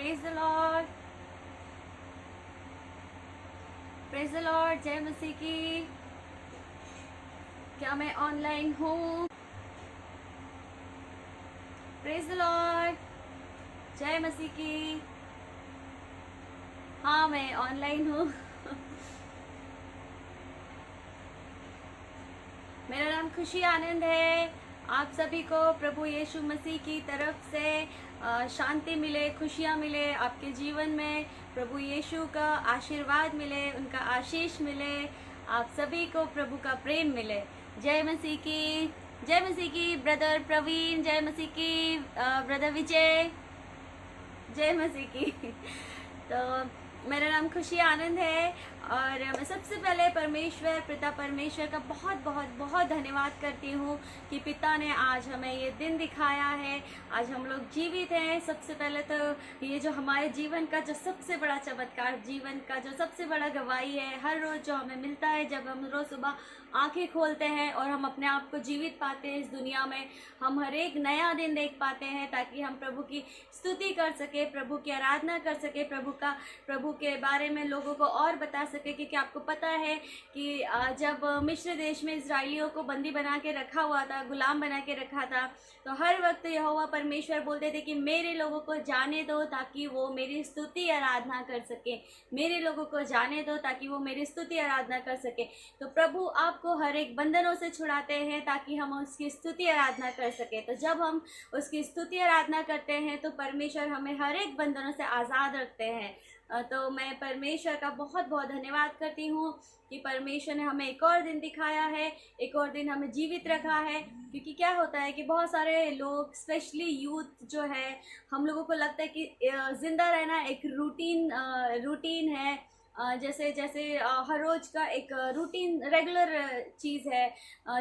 Praise the Lord, praise the Lord. जय मसीह की। क्या मैं ऑनलाइन हूँ? Praise the Lord. जय मसीह की। हाँ, मैं ऑनलाइन हूँ। मेरा नाम खुशी आनंद है। आप सभी को प्रभु यीशु मसीह की तरफ से शांति मिले, खुशियाँ मिले आपके जीवन में। प्रभु यीशु का आशीर्वाद मिले, उनका आशीष मिले। आप सभी को प्रभु का प्रेम मिले। जय मसीह की। जय मसीह की ब्रदर प्रवीण। जय मसीह की ब्रदर विजय। जय मसीह की। तो मेरा नाम खुशी आनंद है और मैं सबसे पहले परमेश्वर, पिता परमेश्वर का बहुत बहुत बहुत धन्यवाद करती हूँ कि पिता ने आज हमें ये दिन दिखाया है। आज हम लोग जीवित हैं। सबसे पहले तो ये जो हमारे जीवन का जो सबसे बड़ा चमत्कार, जीवन का जो सबसे बड़ा गवाही है, हर रोज़ जो हमें मिलता है, जब हम रोज़ सुबह आंखें खोलते हैं और हम अपने आप को जीवित पाते हैं इस दुनिया में, हम हर एक नया दिन देख पाते हैं ताकि हम प्रभु की स्तुति कर सके, प्रभु की आराधना कर सके, प्रभु के बारे में लोगों को और बता सके। क्योंकि आपको पता है कि जब मिस्र देश में इजराइलियों को बंदी बना के रखा हुआ था, गुलाम बना के रखा था, तो हर वक्त यहोवा परमेश्वर बोलते थे कि मेरे लोगों को जाने दो ताकि वो मेरी स्तुति आराधना कर सके, मेरे लोगों को जाने दो ताकि वो मेरी स्तुति आराधना कर सके। तो प्रभु आपको हर एक बंधनों से छुड़ाते हैं ताकि हम उसकी स्तुति आराधना कर सके। तो जब हम उसकी स्तुति आराधना करते हैं तो परमेश्वर हमें हर एक बंधनों से आज़ाद रखते हैं। तो मैं परमेश्वर का बहुत बहुत धन्यवाद करती हूँ कि परमेश्वर ने हमें एक और दिन दिखाया है, एक और दिन हमें जीवित रखा है। क्योंकि क्या होता है कि बहुत सारे लोग, स्पेशली यूथ जो है, हम लोगों को लगता है कि ज़िंदा रहना एक रूटीन है। जैसे जैसे हर रोज़ का एक रूटीन, रेगुलर चीज़ है।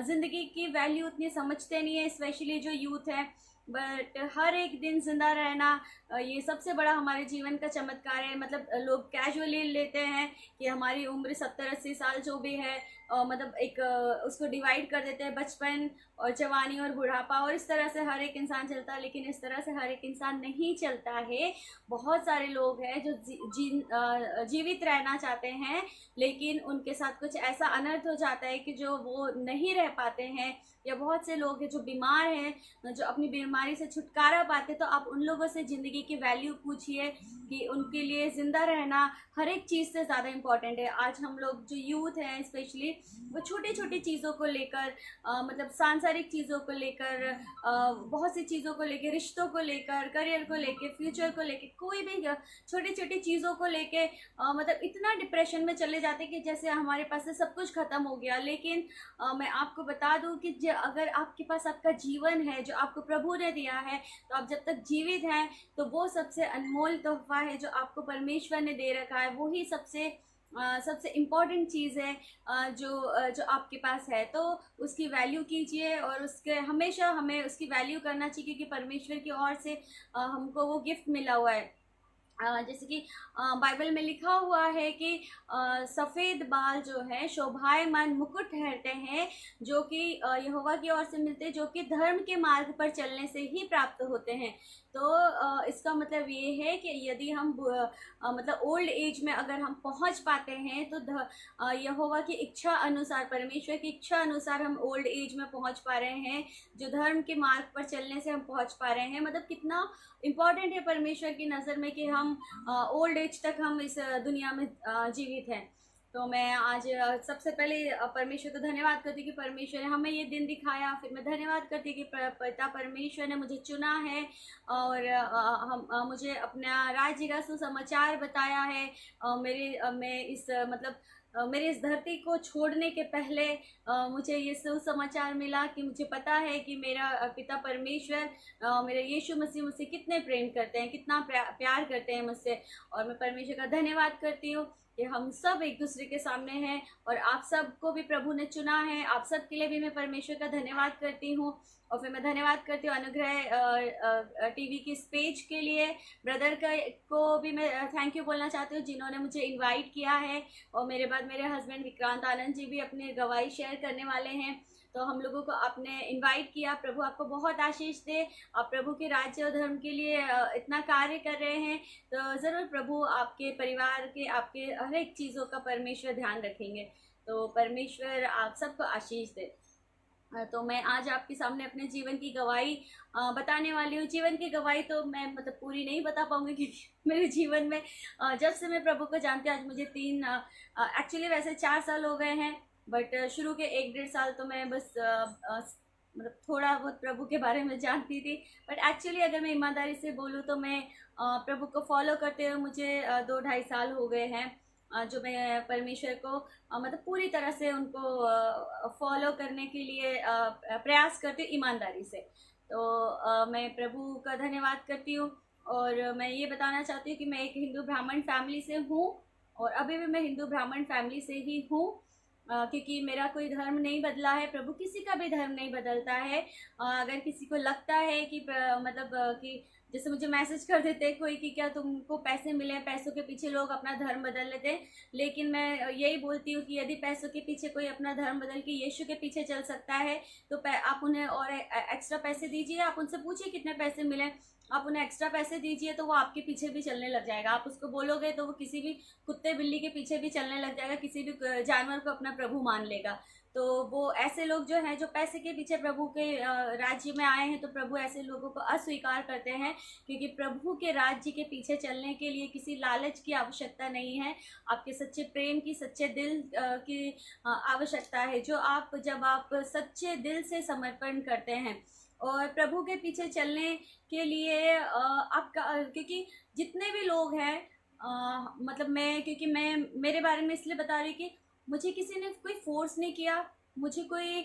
ज़िंदगी की वैल्यू उतनी समझते नहीं है, स्पेशली जो यूथ है। बट हर एक दिन जिंदा रहना, ये सबसे बड़ा हमारे जीवन का चमत्कार है। मतलब लोग कैजुअली लेते हैं कि हमारी उम्र 70-80 साल जो भी है, मतलब एक उसको डिवाइड कर देते हैं, बचपन और जवानी और बुढ़ापा, और इस तरह से हर एक इंसान चलता है। लेकिन इस तरह से हर एक इंसान नहीं चलता है। बहुत सारे लोग हैं जो जीवित रहना चाहते हैं, लेकिन उनके साथ कुछ ऐसा अनर्थ हो जाता है कि जो वो नहीं रह पाते हैं। या बहुत से लोग हैं जो बीमार हैं, जो अपनी बीमारी से छुटकारा पाते। तो आप उन लोगों से ज़िंदगी की वैल्यू पूछिए कि उनके लिए ज़िंदा रहना हर एक चीज़ से ज़्यादा इम्पॉर्टेंट है। आज हम लोग जो यूथ हैं स्पेशली, वो छोटी छोटी चीज़ों को लेकर, मतलब सांसारिक चीज़ों को लेकर, बहुत सी चीज़ों को लेकर, रिश्तों को लेकर, करियर को लेकर, फ्यूचर को लेकर, कोई भी छोटी छोटी चीज़ों को लेकर मतलब इतना डिप्रेशन में चले जाते कि जैसे हमारे पास से सब कुछ ख़त्म हो गया। लेकिन मैं आपको बता दूं कि अगर आपके पास आपका जीवन है जो आपको प्रभु ने दिया है, तो आप जब तक जीवित हैं तो वो सबसे अनमोल तोहफा है जो आपको परमेश्वर ने दे रखा है। वही सबसे इम्पॉर्टेंट चीज़ है जो आपके पास है। तो उसकी वैल्यू कीजिए और उसके हमेशा हमें उसकी वैल्यू करना चाहिए, क्योंकि परमेश्वर की ओर से हमको वो गिफ्ट मिला हुआ है। जैसे कि बाइबल में लिखा हुआ है कि सफ़ेद बाल जो है शोभायमान मुकुट ठहरते हैं, जो कि यहोवा की ओर से मिलते हैं, जो कि धर्म के मार्ग पर चलने से ही प्राप्त होते हैं। तो इसका मतलब ये है कि यदि हम मतलब ओल्ड एज में अगर हम पहुंच पाते हैं तो यहोवा की इच्छा अनुसार, परमेश्वर की इच्छा अनुसार हम ओल्ड एज में पहुंच पा रहे हैं, जो धर्म के मार्ग पर चलने से हम पहुंच पा रहे हैं। मतलब कितना इम्पॉर्टेंट है परमेश्वर की नज़र में कि हम ओल्ड एज तक हम इस दुनिया में जीवित हैं। तो मैं आज सबसे पहले परमेश्वर को धन्यवाद करती हूँ कि परमेश्वर ने हमें ये दिन दिखाया। फिर मैं धन्यवाद करती हूँ कि पिता परमेश्वर ने मुझे चुना है और मुझे अपना राज्य का सुसमाचार बताया है। मैं इस मतलब मेरे इस धरती को छोड़ने के पहले मुझे ये सुसमाचार मिला कि मुझे पता है कि मेरा पिता परमेश्वर, मेरे यीशु मसीह मुझसे कितने प्रेम करते हैं, कितना प्यार करते हैं मुझसे। और मैं परमेश्वर का धन्यवाद करती हूँ कि हम सब एक दूसरे के सामने हैं और आप सबको भी प्रभु ने चुना है। आप सब के लिए भी मैं परमेश्वर का धन्यवाद करती हूँ। और फिर मैं धन्यवाद करती हूँ अनुग्रह टीवी की इस पेज के लिए, ब्रदर को भी मैं थैंक यू बोलना चाहती हूँ जिन्होंने मुझे इनवाइट किया है। और मेरे बाद मेरे हस्बैंड विक्रांत आनंद जी भी अपनी गवाही शेयर करने वाले हैं। तो हम लोगों को आपने इनवाइट किया। प्रभु आपको बहुत आशीष दे। आप प्रभु के राज्य और धर्म के लिए इतना कार्य कर रहे हैं, तो ज़रूर प्रभु आपके परिवार के, आपके हर एक चीज़ों का परमेश्वर ध्यान रखेंगे। तो परमेश्वर आप सबको आशीष दे। तो मैं आज आपके सामने अपने जीवन की गवाही बताने वाली हूँ। जीवन की गवाही तो मैं मतलब पूरी नहीं बता पाऊंगी, क्योंकि मेरे जीवन में जब से मैं प्रभु को जानती हूँ, आज मुझे एक्चुअली वैसे 4 साल हो गए हैं, बट शुरू के 1-1.5 साल तो मैं बस मतलब थोड़ा बहुत प्रभु के बारे में जानती थी। बट एक्चुअली अगर मैं ईमानदारी से बोलूँ तो मैं प्रभु को फॉलो करते हुए मुझे 2-2.5 साल हो गए हैं, जो मैं परमेश्वर को मतलब पूरी तरह से उनको फॉलो करने के लिए प्रयास करती हूँ ईमानदारी से। तो मैं प्रभु का धन्यवाद करती हूँ। और मैं ये बताना चाहती हूँ कि मैं एक हिंदू ब्राह्मण फैमिली से हूँ, और अभी भी मैं हिंदू ब्राह्मण फैमिली से ही हूँ, क्योंकि मेरा कोई धर्म नहीं बदला है। प्रभु किसी का भी धर्म नहीं बदलता है। अगर किसी को लगता है कि मतलब कि जैसे मुझे मैसेज कर देते कोई कि क्या तुमको पैसे मिले, पैसों के पीछे लोग अपना धर्म बदल लेते हैं, लेकिन मैं यही बोलती हूँ कि यदि पैसों के पीछे कोई अपना धर्म बदल के यीशु के पीछे चल सकता है, तो आप उन्हें और एक्स्ट्रा पैसे दीजिए। आप उनसे पूछिए कितने पैसे मिले, आप उन्हें एक्स्ट्रा पैसे दीजिए, तो वो आपके पीछे भी चलने लग जाएगा। आप उसको बोलोगे तो वो किसी भी कुत्ते बिल्ली के पीछे भी चलने लग जाएगा, किसी भी जानवर को अपना प्रभु मान लेगा। तो वो ऐसे लोग जो हैं, जो पैसे के पीछे प्रभु के राज्य में आए हैं, तो प्रभु ऐसे लोगों को अस्वीकार करते हैं, क्योंकि प्रभु के राज्य के पीछे चलने के लिए किसी लालच की आवश्यकता नहीं है, आपके सच्चे प्रेम की, सच्चे दिल की आवश्यकता है। जब आप सच्चे दिल से समर्पण करते हैं और प्रभु के पीछे चलने के लिए आपका, क्योंकि जितने भी लोग हैं, मतलब क्योंकि मैं मेरे बारे में इसलिए बता रही कि मुझे किसी ने कोई फोर्स नहीं किया, मुझे कोई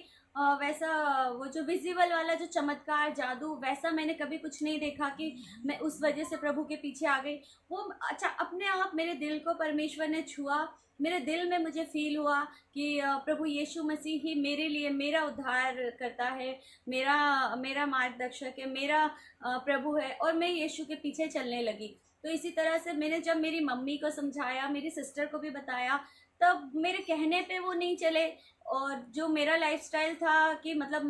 वैसा वो जो विजिबल वाला जो चमत्कार जादू वैसा मैंने कभी कुछ नहीं देखा कि मैं उस वजह से प्रभु के पीछे आ गई। वो अच्छा अपने आप मेरे दिल को परमेश्वर ने छुआ, मेरे दिल में मुझे फील हुआ कि प्रभु यीशु मसीह ही मेरे लिए मेरा उद्धार करता है, मेरा मेरा मार्गदर्शक है, मेरा प्रभु है, और मैं यीशु के पीछे चलने लगी। तो इसी तरह से मैंने जब मेरी मम्मी को समझाया, मेरी सिस्टर को भी बताया, तब मेरे कहने पे वो नहीं चले। और जो मेरा लाइफस्टाइल था कि मतलब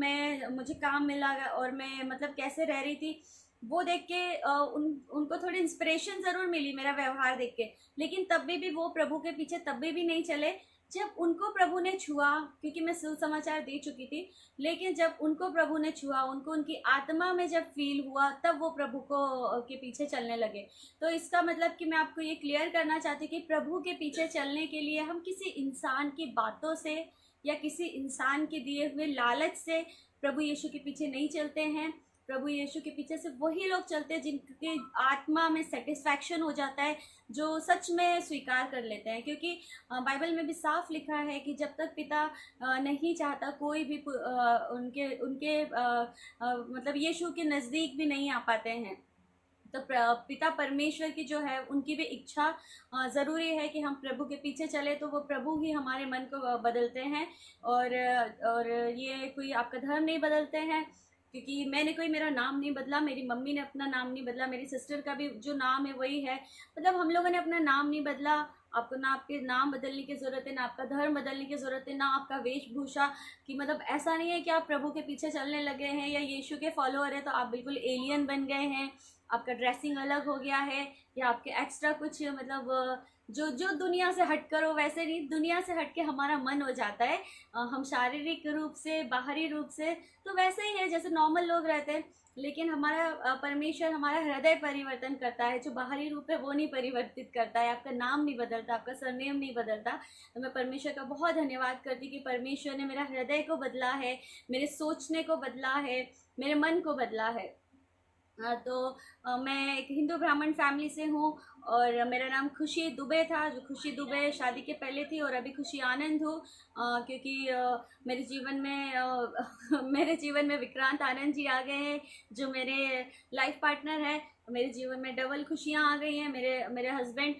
मुझे काम मिला और मैं मतलब कैसे रह रही थी, वो देख के उनको थोड़ी इंस्पिरेशन ज़रूर मिली मेरा व्यवहार देख के, लेकिन तब भी वो प्रभु के पीछे तब भी नहीं चले। जब उनको प्रभु ने छुआ, क्योंकि मैं सुसमाचार दे चुकी थी, लेकिन जब उनको प्रभु ने छुआ, उनको उनकी आत्मा में जब फील हुआ, तब वो प्रभु को के पीछे चलने लगे। तो इसका मतलब कि मैं आपको ये क्लियर करना चाहती हूँ कि प्रभु के पीछे चलने के लिए हम किसी इंसान की बातों से या किसी इंसान के दिए हुए लालच से प्रभु यीशु के पीछे नहीं चलते हैं। प्रभु यीशु के पीछे से वही लोग चलते हैं जिनके आत्मा में सेटिस्फैक्शन हो जाता है, जो सच में स्वीकार कर लेते हैं। क्योंकि बाइबल में भी साफ लिखा है कि जब तक पिता नहीं चाहता, कोई भी उनके उनके मतलब यीशु के नज़दीक भी नहीं आ पाते हैं। तो पिता परमेश्वर की जो है उनकी भी इच्छा ज़रूरी है कि हम प्रभु के पीछे चले, तो वो प्रभु ही हमारे मन को बदलते हैं। और ये कोई आपका धर्म नहीं बदलते हैं, क्योंकि मैंने कोई मेरा नाम नहीं बदला, मेरी मम्मी ने अपना नाम नहीं बदला, मेरी सिस्टर का भी जो नाम है वही है। मतलब हम लोगों ने अपना नाम नहीं बदला। आपको ना आपके नाम बदलने की ज़रूरत है, ना आपका धर्म बदलने की ज़रूरत है, ना आपका वेशभूषा। कि मतलब ऐसा नहीं है कि आप प्रभु के पीछे चलने लगे हैं या यीशु के फॉलोअर हैं तो आप बिल्कुल एलियन बन गए हैं, आपका ड्रेसिंग अलग हो गया है, या आपके एक्स्ट्रा कुछ मतलब जो दुनिया से हट कर हो, वैसे नहीं। दुनिया से हट के हमारा मन हो जाता है, हम शारीरिक रूप से, बाहरी रूप से तो वैसे ही है जैसे नॉर्मल लोग रहते हैं, लेकिन हमारा परमेश्वर हमारा हृदय परिवर्तन करता है। जो बाहरी रूप है वो नहीं परिवर्तित करता है, आपका नाम नहीं बदलता, आपका सरनेम नहीं बदलता। तो मैं परमेश्वर का बहुत धन्यवाद करती कि परमेश्वर ने मेरा हृदय को बदला है, मेरे सोचने को बदला है, मेरे मन को बदला है। तो मैं एक हिंदू ब्राह्मण फैमिली से हूँ, और मेरा नाम खुशी दुबे था। जो खुशी दुबे शादी के पहले थी, और अभी खुशी आनंद हूँ, क्योंकि मेरे जीवन में मेरे जीवन में विक्रांत आनंद जी आ गए हैं, जो मेरे लाइफ पार्टनर है। मेरे जीवन में डबल खुशियाँ आ गई हैं। मेरे हस्बैंड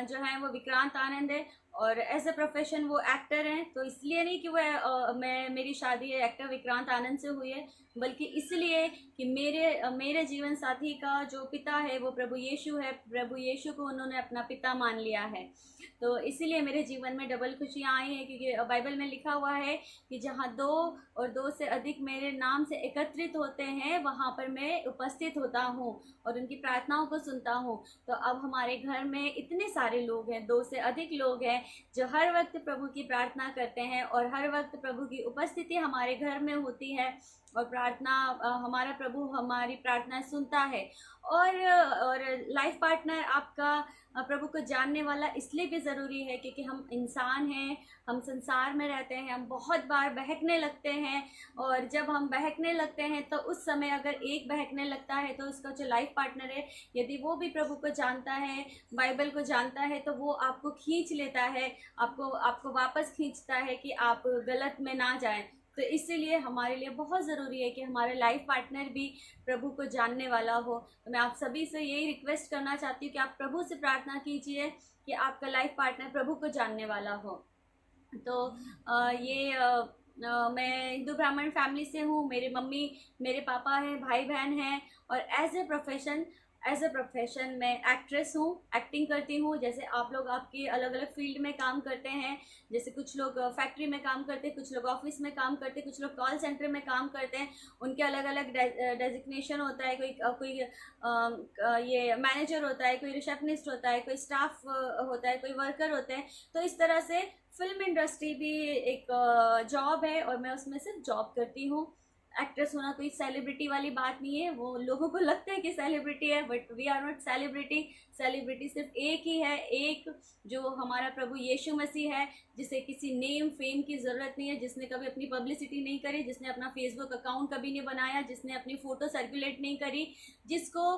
जो हैं वो विक्रांत आनंद है, और एज अ प्रोफेशन वो एक्टर हैं। तो इसलिए नहीं कि वो मैं मेरी शादी एक्टर विक्रांत आनंद से हुई है, बल्कि इसलिए कि मेरे जीवन साथी का जो पिता है वो प्रभु यीशु है। प्रभु यीशु को उन्होंने अपना पिता मान लिया है। तो इसीलिए मेरे जीवन में डबल खुशियाँ आई हैं, क्योंकि बाइबल में लिखा हुआ है कि जहाँ दो और दो से अधिक मेरे नाम से एकत्रित होते हैं वहाँ पर मैं उपस्थित होता हूँ और उनकी प्रार्थनाओं को सुनता हूँ। तो अब हमारे घर में इतने सारे लोग हैं, 2 से अधिक लोग हैं जो हर वक्त प्रभु की प्रार्थना करते हैं और हर वक्त प्रभु की उपस्थिति हमारे घर में होती है और प्रार्थना हमारा प्रभु हमारी प्रार्थना सुनता है। और लाइफ पार्टनर आपका प्रभु को जानने वाला इसलिए भी ज़रूरी है क्योंकि हम इंसान हैं, हम संसार में रहते हैं, हम बहुत बार बहकने लगते हैं। और जब हम बहकने लगते हैं तो उस समय अगर एक बहकने लगता है तो उसका जो लाइफ पार्टनर है, यदि वो भी प्रभु को जानता है, बाइबल को जानता है, तो वो आपको खींच लेता है, आपको वापस खींचता है कि आप गलत में ना जाएं। तो इसीलिए हमारे लिए बहुत ज़रूरी है कि हमारे लाइफ पार्टनर भी प्रभु को जानने वाला हो। तो मैं आप सभी से यही रिक्वेस्ट करना चाहती हूँ कि आप प्रभु से प्रार्थना कीजिए कि आपका लाइफ पार्टनर प्रभु को जानने वाला हो। तो मैं हिंदू ब्राह्मण फैमिली से हूँ। मेरे मम्मी मेरे पापा हैं, भाई बहन हैं। और एज ए प्रोफेशन मैं एक्ट्रेस हूँ, एक्टिंग करती हूँ। जैसे आप लोग आपकी अलग अलग फील्ड में काम करते हैं, जैसे कुछ लोग फैक्ट्री में काम करते हैं, कुछ लोग ऑफिस में काम करते हैं, कुछ लोग कॉल सेंटर में काम करते हैं। उनके अलग अलग डेजिग्नेशन होता है। कोई ये मैनेजर होता है, कोई रिसेप्शनिस्ट होता है, कोई स्टाफ होता है, कोई वर्कर होते हैं। तो इस तरह से फिल्म इंडस्ट्री भी एक जॉब है और मैं उसमें सिर्फ जॉब करती हूँ। एक्ट्रेस होना कोई सेलिब्रिटी वाली बात नहीं है। वो लोगों को लगता है कि सेलिब्रिटी है, but we are not celebrity. Celebrity सिर्फ एक ही है, एक जो हमारा प्रभु यीशु मसीह है, जिसे किसी नेम फेम की ज़रूरत नहीं है, जिसने कभी अपनी पब्लिसिटी नहीं करी, जिसने अपना फेसबुक अकाउंट कभी नहीं बनाया, जिसने अपनी फ़ोटो सर्कुलेट नहीं करी, जिसको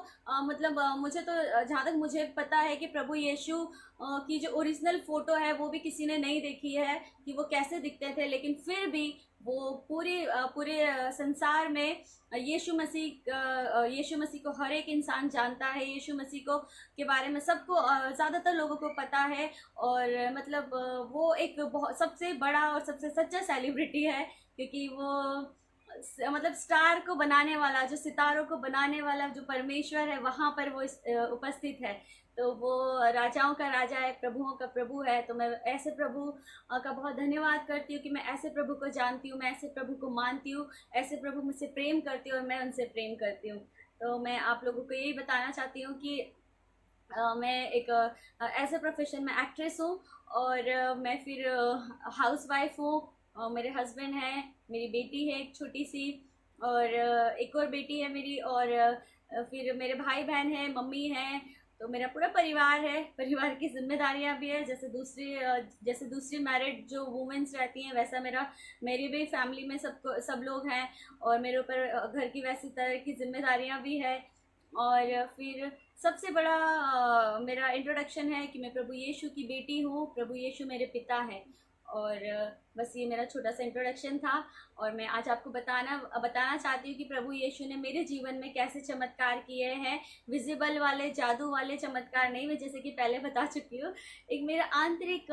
मुझे तो जहाँ तक मुझे पता है कि प्रभु यीशु की जो ओरिजिनल फ़ोटो है वो भी किसी ने नहीं देखी है कि वो कैसे दिखते थे। लेकिन फिर भी वो पूरे संसार में यीशु मसीह को हर एक इंसान जानता है। यीशु मसीह को के बारे में सबको ज़्यादातर लोगों को पता है। और मतलब वो एक बहुत सबसे बड़ा और सबसे सच्चा सेलिब्रिटी है, क्योंकि वो मतलब स्टार को बनाने वाला, जो सितारों को बनाने वाला जो परमेश्वर है, वहाँ पर वो उपस्थित है। तो वो राजाओं का राजा है, प्रभुओं का प्रभु है। तो मैं ऐसे प्रभु का बहुत धन्यवाद करती हूँ कि मैं ऐसे प्रभु को जानती हूँ, मैं ऐसे प्रभु को मानती हूँ, ऐसे प्रभु मुझसे प्रेम करती हूँ और मैं उनसे प्रेम करती हूँ। तो मैं आप लोगों को यही बताना चाहती हूँ कि मैं एक एज ए प्रोफेशन में एक्ट्रेस हूँ और मैं फिर हाउस वाइफ हूँ। मेरे हस्बैंड हैं, मेरी बेटी है एक छोटी सी, और एक और बेटी है मेरी, और फिर मेरे भाई बहन हैं, मम्मी हैं। तो मेरा पूरा परिवार है। परिवार की जिम्मेदारियां भी है, जैसे दूसरी मैरिड जो वुमेन्स रहती हैं, वैसा मेरी भी फैमिली में सब लोग हैं और मेरे ऊपर घर की वैसी तरह की जिम्मेदारियां भी है। और फिर सबसे बड़ा मेरा इंट्रोडक्शन है कि मैं प्रभु यीशु की बेटी हूँ, प्रभु यीशु मेरे पिता हैं। और बस ये मेरा छोटा सा इंट्रोडक्शन था। और मैं आज आपको बताना चाहती हूँ कि प्रभु यीशु ने मेरे जीवन में कैसे चमत्कार किए हैं। विजिबल वाले, जादू वाले चमत्कार नहीं, मैं जैसे कि पहले बता चुकी हूँ। एक मेरा आंतरिक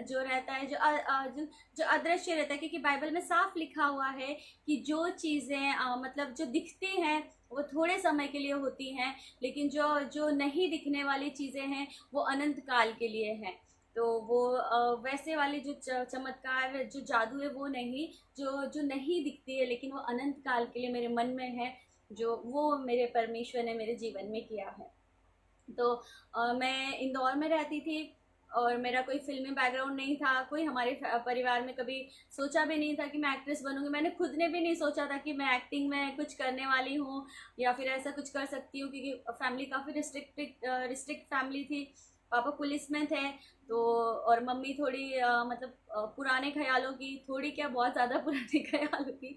जो रहता है, जो अदृश्य रहता है, क्योंकि बाइबल में साफ लिखा हुआ है कि जो चीज़ें मतलब जो दिखती हैं वो थोड़े समय के लिए होती हैं, लेकिन जो नहीं दिखने वाली चीज़ें हैं वो अनंत काल के लिए हैं। तो वो वैसे वाले जो चमत्कार, जो जादू है, वो नहीं, जो नहीं दिखती है लेकिन वो अनंत काल के लिए मेरे मन में है, जो वो मेरे परमेश्वर ने मेरे जीवन में किया है। तो मैं इंदौर में रहती थी और मेरा कोई फिल्मी बैकग्राउंड नहीं था। कोई हमारे परिवार में कभी सोचा भी नहीं था कि मैं एक्ट्रेस बनूंगी। मैंने खुद ने भी नहीं सोचा था कि मैं एक्टिंग में कुछ करने वाली हूँ या फिर ऐसा कुछ कर सकती हूँ, क्योंकि फैमिली काफ़ी रिस्ट्रिक्ट फैमिली थी। पापा पुलिस में थे, तो और मम्मी थोड़ी पुराने ख्यालों की, थोड़ी क्या बहुत ज़्यादा पुराने ख्यालों की।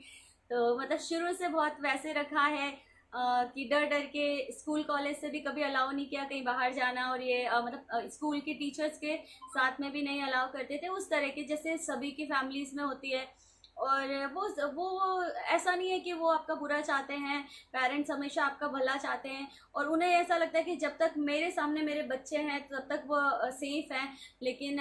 तो मतलब शुरू से बहुत वैसे रखा है कि डर डर के स्कूल कॉलेज से भी कभी अलाउ नहीं किया कहीं बाहर जाना। और ये स्कूल के टीचर्स के साथ में भी नहीं अलाउ करते थे, उस तरह के जैसे सभी की फैमिलीज़ में होती है। और वो ऐसा नहीं है कि वो आपका बुरा चाहते हैं। पेरेंट्स हमेशा आपका भला चाहते हैं और उन्हें ऐसा लगता है कि जब तक मेरे सामने मेरे बच्चे हैं तब तक वो सेफ हैं। लेकिन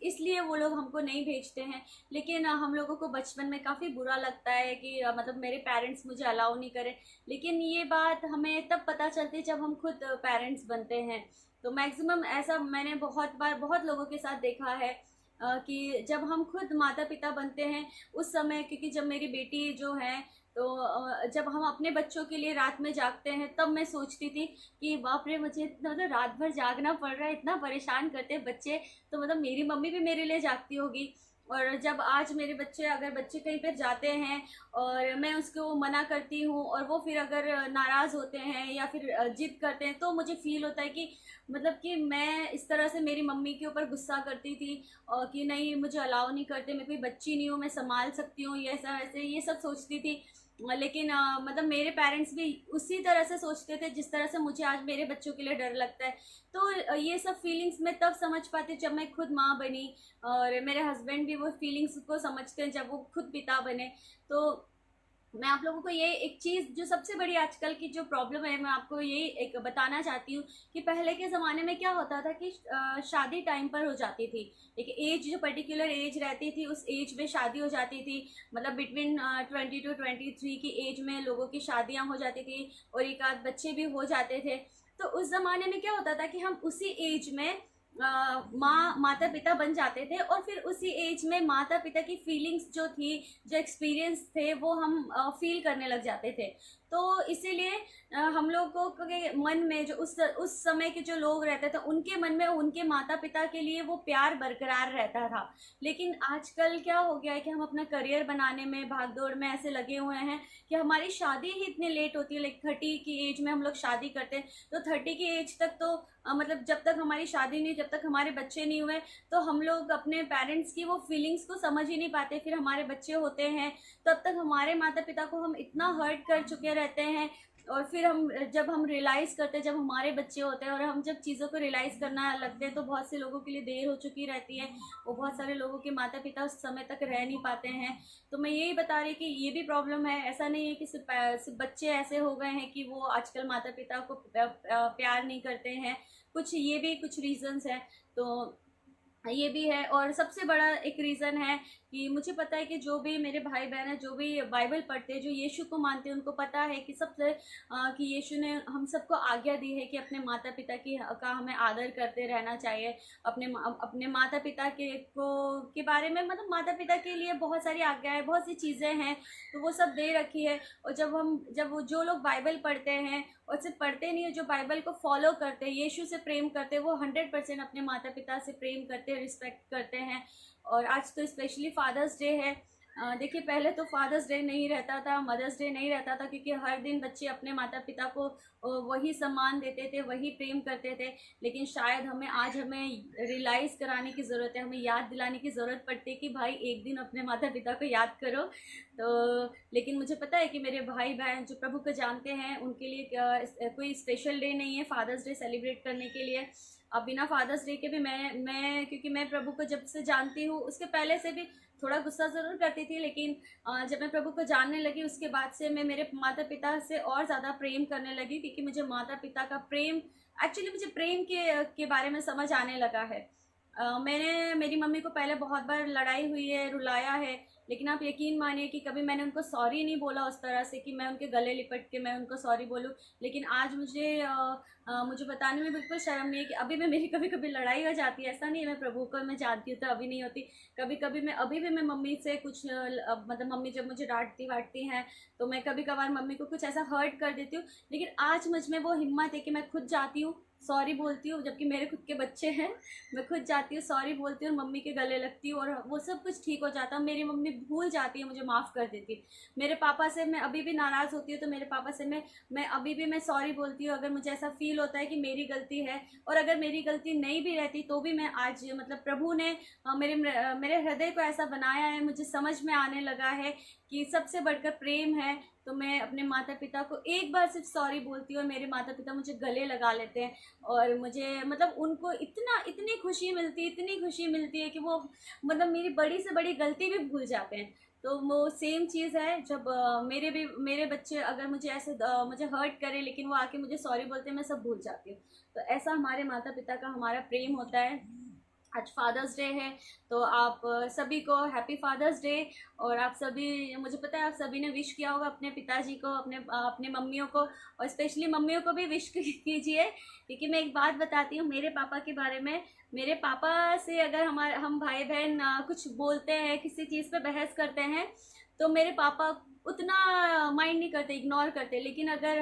इसलिए वो लोग हमको नहीं भेजते हैं। लेकिन हम लोगों को बचपन में काफ़ी बुरा लगता है कि मतलब मेरे पेरेंट्स मुझे अलाउ नहीं करें। लेकिन ये बात हमें तब पता चलती है जब हम खुद पेरेंट्स बनते हैं। तो मैक्सिमम ऐसा मैंने बहुत बार बहुत लोगों के साथ देखा है कि जब हम खुद माता पिता बनते हैं उस समय, क्योंकि जब मेरी बेटी जो है तो जब हम अपने बच्चों के लिए रात में जागते हैं तब मैं सोचती थी कि बाप रे, मुझे इतना मतलब रात भर जागना पड़ रहा है, इतना परेशान करते हैं बच्चे, तो मतलब मेरी मम्मी भी मेरे लिए जागती होगी। और जब आज मेरे बच्चे, अगर बच्चे कहीं पर जाते हैं और मैं उसको मना करती हूँ और वो फिर अगर नाराज़ होते हैं या फिर जिद करते हैं, तो मुझे फील होता है कि मतलब कि मैं इस तरह से मेरी मम्मी के ऊपर गुस्सा करती थी और कि नहीं, मुझे अलाउ नहीं करते, मैं कोई बच्ची नहीं हूँ, मैं संभाल सकती हूँ, ये ऐसा वैसे ये सब सोचती थी। लेकिन मतलब मेरे पेरेंट्स भी उसी तरह से सोचते थे जिस तरह से मुझे आज मेरे बच्चों के लिए डर लगता है। तो ये सब फीलिंग्स मैं तब समझ पाती जब मैं खुद माँ बनी, और मेरे हस्बैंड भी वो फीलिंग्स को समझते हैं जब वो खुद पिता बने। तो मैं आप लोगों को ये एक चीज़ जो सबसे बड़ी आजकल की जो प्रॉब्लम है, मैं आपको ये एक बताना चाहती हूँ कि पहले के ज़माने में क्या होता था कि शादी टाइम पर हो जाती थी। एक एज, जो पर्टिकुलर एज रहती थी उस एज में शादी हो जाती थी। मतलब बिटवीन 20 to 23 की एज में लोगों की शादियाँ हो जाती थी और एक आध बच्चे भी हो जाते थे। तो उस ज़माने में क्या होता था कि हम उसी एज में माता पिता बन जाते थे और फिर उसी एज में माता पिता की फीलिंग्स जो थी, जो एक्सपीरियंस थे, वो हम फील करने लग जाते थे। तो इसीलिए हम लोगों के मन में जो उस समय के जो लोग रहते थे उनके मन में उनके माता पिता के लिए वो प्यार बरकरार रहता था। लेकिन आजकल क्या हो गया है कि हम अपना करियर बनाने में भाग दौड़ में ऐसे लगे हुए हैं कि हमारी शादी ही इतनी लेट होती है। लाइक 30 की एज में हम लोग शादी करते हैं, तो 30 की एज तक तो मतलब जब तक हमारी शादी नहीं, जब तक हमारे बच्चे नहीं हुए, तो हम लोग अपने पेरेंट्स की वो फीलिंग्स को समझ ही नहीं पाते। फिर हमारे बच्चे होते हैं तब तक हमारे माता पिता को हम इतना हर्ट कर चुके रहते हैं। और फिर जब हम रियलाइज़ करते हैं, जब हमारे बच्चे होते हैं और हम जब चीज़ों को रियलाइज़ करना लगते हैं, तो बहुत से लोगों के लिए देर हो चुकी रहती है। और बहुत सारे लोगों के माता पिता उस समय तक रह नहीं पाते हैं। तो मैं यही बता रही कि ये भी प्रॉब्लम है। ऐसा नहीं है कि सिर्फ बच्चे ऐसे हो गए हैं कि वो आजकल माता पिता को प्यार नहीं करते हैं। कुछ ये भी कुछ रीजंस हैं। तो ये भी है। और सबसे बड़ा एक रीज़न है कि मुझे पता है कि जो भी मेरे भाई बहन हैं, जो भी बाइबल पढ़ते हैं, जो यीशु को मानते हैं, उनको पता है कि सबसे कि यीशु ने हम सबको आज्ञा दी है कि अपने माता पिता की का हमें आदर करते रहना चाहिए। अपने माता पिता के बारे में, मतलब माता पिता के लिए बहुत सारी आज्ञाएं, बहुत सी चीज़ें हैं, तो वो सब दे रखी है। और जब वो जो लोग बाइबल पढ़ते हैं और सिर्फ पढ़ते नहीं है, जो बाइबल को फॉलो करते हैं, यीशु से प्रेम करते हैं, वो 100% अपने माता पिता से प्रेम करते हैं, रिस्पेक्ट करते हैं। और आज तो स्पेशली फादर्स डे है। देखिए, पहले तो फादर्स डे नहीं रहता था, मदर्स डे नहीं रहता था, क्योंकि हर दिन बच्चे अपने माता पिता को वही सम्मान देते थे, वही प्रेम करते थे। लेकिन शायद हमें रियलाइज़ कराने की ज़रूरत है, हमें याद दिलाने की ज़रूरत पड़ती है कि भाई एक दिन अपने माता पिता को याद करो। तो लेकिन मुझे पता है कि मेरे भाई बहन जो प्रभु को जानते हैं उनके लिए कोई स्पेशल डे नहीं है फादर्स डे सेलिब्रेट करने के लिए। अब बिना फादर्स डे के भी मैं क्योंकि मैं प्रभु को जब से जानती हूँ, उसके पहले से भी थोड़ा गुस्सा ज़रूर करती थी, लेकिन जब मैं प्रभु को जानने लगी उसके बाद से मैं मेरे माता पिता से और ज़्यादा प्रेम करने लगी, क्योंकि मुझे माता पिता का प्रेम, एक्चुअली मुझे प्रेम के बारे में समझ आने लगा है। मैंने मेरी मम्मी को पहले बहुत बार लड़ाई हुई है, रुलाया है, लेकिन आप यकीन मानिए कि कभी मैंने उनको सॉरी नहीं बोला उस तरह से कि मैं उनके गले लिपट के मैं उनको सॉरी बोलूँ। लेकिन आज मुझे बताने में बिल्कुल शर्म नहीं है कि अभी भी मेरी कभी कभी लड़ाई हो जाती है। ऐसा नहीं है, मैं प्रभु को मैं जानती हूँ तो अभी नहीं होती। कभी कभी मैं अभी भी मैं मम्मी से कुछ मतलब मम्मी जब मुझे डांटती वाटती हैं तो मैं कभी कभार मम्मी को कुछ ऐसा हर्ट कर देती हूँ। लेकिन आज मुझ में वो हिम्मत है कि मैं खुद जाती हूँ, सॉरी बोलती हूँ, जबकि मेरे खुद के बच्चे हैं। मैं खुद जाती हूँ, सॉरी बोलती हूँ, मम्मी के गले लगती हूँ और वो सब कुछ ठीक हो जाता है। मेरी मम्मी भूल जाती है, मुझे माफ़ कर देती है। मेरे पापा से मैं अभी भी नाराज़ होती हूँ तो मेरे पापा से मैं अभी भी मैं सॉरी बोलती हूँ, अगर मुझे ऐसा फील होता है कि मेरी गलती है। और अगर मेरी गलती नहीं भी रहती तो भी मैं आज मतलब प्रभु ने मेरे हृदय को ऐसा बनाया है, मुझे समझ में आने लगा है कि सबसे बढ़कर प्रेम है। तो मैं अपने माता पिता को एक बार सिर्फ सॉरी बोलती हूँ और मेरे माता पिता मुझे गले लगा लेते हैं। और मुझे मतलब उनको इतनी खुशी मिलती है, इतनी खुशी मिलती है कि वो मतलब मेरी बड़ी से बड़ी गलती भी भूल जाते हैं। तो वो सेम चीज़ है, जब मेरे बच्चे अगर मुझे ऐसे मुझे हर्ट करे लेकिन वो आके मुझे सॉरी बोलते हैं, मैं सब भूल जाती हूँ। तो ऐसा हमारे माता पिता का हमारा प्रेम होता है। आज फादर्स डे है, तो आप सभी को हैप्पी फादर्स डे। और आप सभी, मुझे पता है आप सभी ने विश किया होगा अपने पिताजी को, अपने मम्मियों को, और स्पेशली मम्मियों को भी विश कीजिए। क्योंकि मैं एक बात बताती हूँ मेरे पापा के बारे में। मेरे पापा से अगर हम भाई बहन कुछ बोलते हैं, किसी चीज़ पे बहस करते हैं, तो मेरे पापा उतना माइंड नहीं करते, इग्नोर करते। लेकिन अगर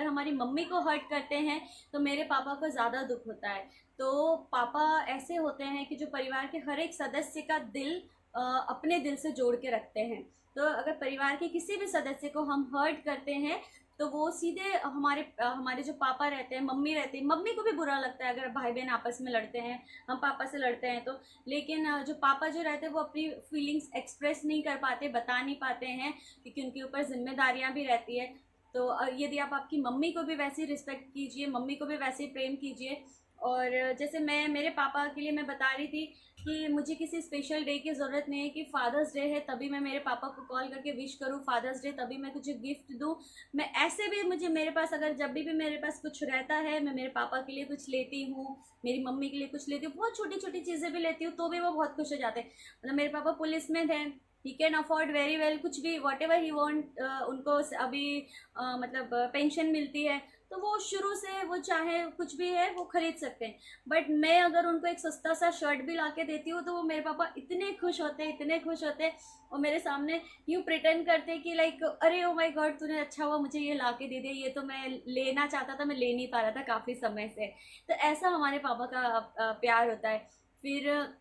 हमारी मम्मी को हर्ट करते हैं तो मेरे पापा को ज़्यादा दुख होता है। तो पापा ऐसे होते हैं कि जो परिवार के हर एक सदस्य का दिल अपने दिल से जोड़ के रखते हैं। तो अगर परिवार के किसी भी सदस्य को हम हर्ट करते हैं तो वो सीधे हमारे जो पापा रहते हैं, मम्मी रहते हैं, मम्मी को भी बुरा लगता है अगर भाई बहन आपस में लड़ते हैं, हम पापा से लड़ते हैं तो। लेकिन जो पापा जो रहते हैं वो अपनी फीलिंग्स एक्सप्रेस नहीं कर पाते, बता नहीं पाते हैं, क्योंकि उनके ऊपर जिम्मेदारियां भी रहती है। तो यदि आप आपकी मम्मी को भी वैसे ही रिस्पेक्ट कीजिए, मम्मी को भी वैसे ही प्रेम कीजिए। और जैसे मैं मेरे पापा के लिए मैं बता रही थी कि मुझे किसी स्पेशल डे की ज़रूरत नहीं है कि फ़ादर्स डे है तभी मैं मेरे पापा को कॉल करके विश करूँ, फ़ादर्स डे तभी मैं कुछ गिफ्ट दूँ। मैं ऐसे भी, मुझे मेरे पास अगर जब भी मेरे पास कुछ रहता है, मैं मेरे पापा के लिए कुछ लेती हूँ, मेरी मम्मी के लिए कुछ लेती हूँ, बहुत छोटी छोटी चीज़ें भी लेती हूँ, तो भी वो बहुत खुश हो जाते हैं। मतलब मेरे पापा पुलिस में थे, he can afford very well, कुछ भी वॉट एवर ही वॉन्ट, उनको अभी मतलब पेंशन मिलती है, तो वो शुरू से वो चाहे कुछ भी है वो खरीद सकते हैं। बट मैं अगर उनको एक सस्ता सा शर्ट भी ला के देती हूँ तो वो मेरे पापा इतने खुश होते हैं, इतने खुश होते हैं, और मेरे सामने यूँ प्रिटेंड करते हैं कि लाइक अरे ओ माय गॉड तूने अच्छा हुआ मुझे ये ला के दे दिया, ये तो मैं लेना चाहता था, मैं ले नहीं पा रहा था काफ़ी समय से। तो ऐसा हमारे पापा का प्यार होता है। फिर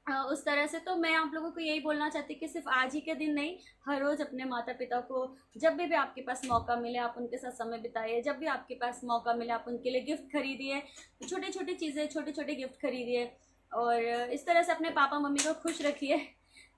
उस तरह से तो मैं आप लोगों को यही बोलना चाहती हूँ कि सिर्फ आज ही के दिन नहीं, हर रोज़ अपने माता पिता को जब भी आपके पास मौका मिले आप उनके साथ समय बिताइए, जब भी आपके पास मौका मिले आप उनके लिए गिफ्ट खरीदिए, छोटे छोटे चीज़ें, छोटे छोटे गिफ्ट खरीदिए, और इस तरह से अपने पापा मम्मी को खुश रखिए।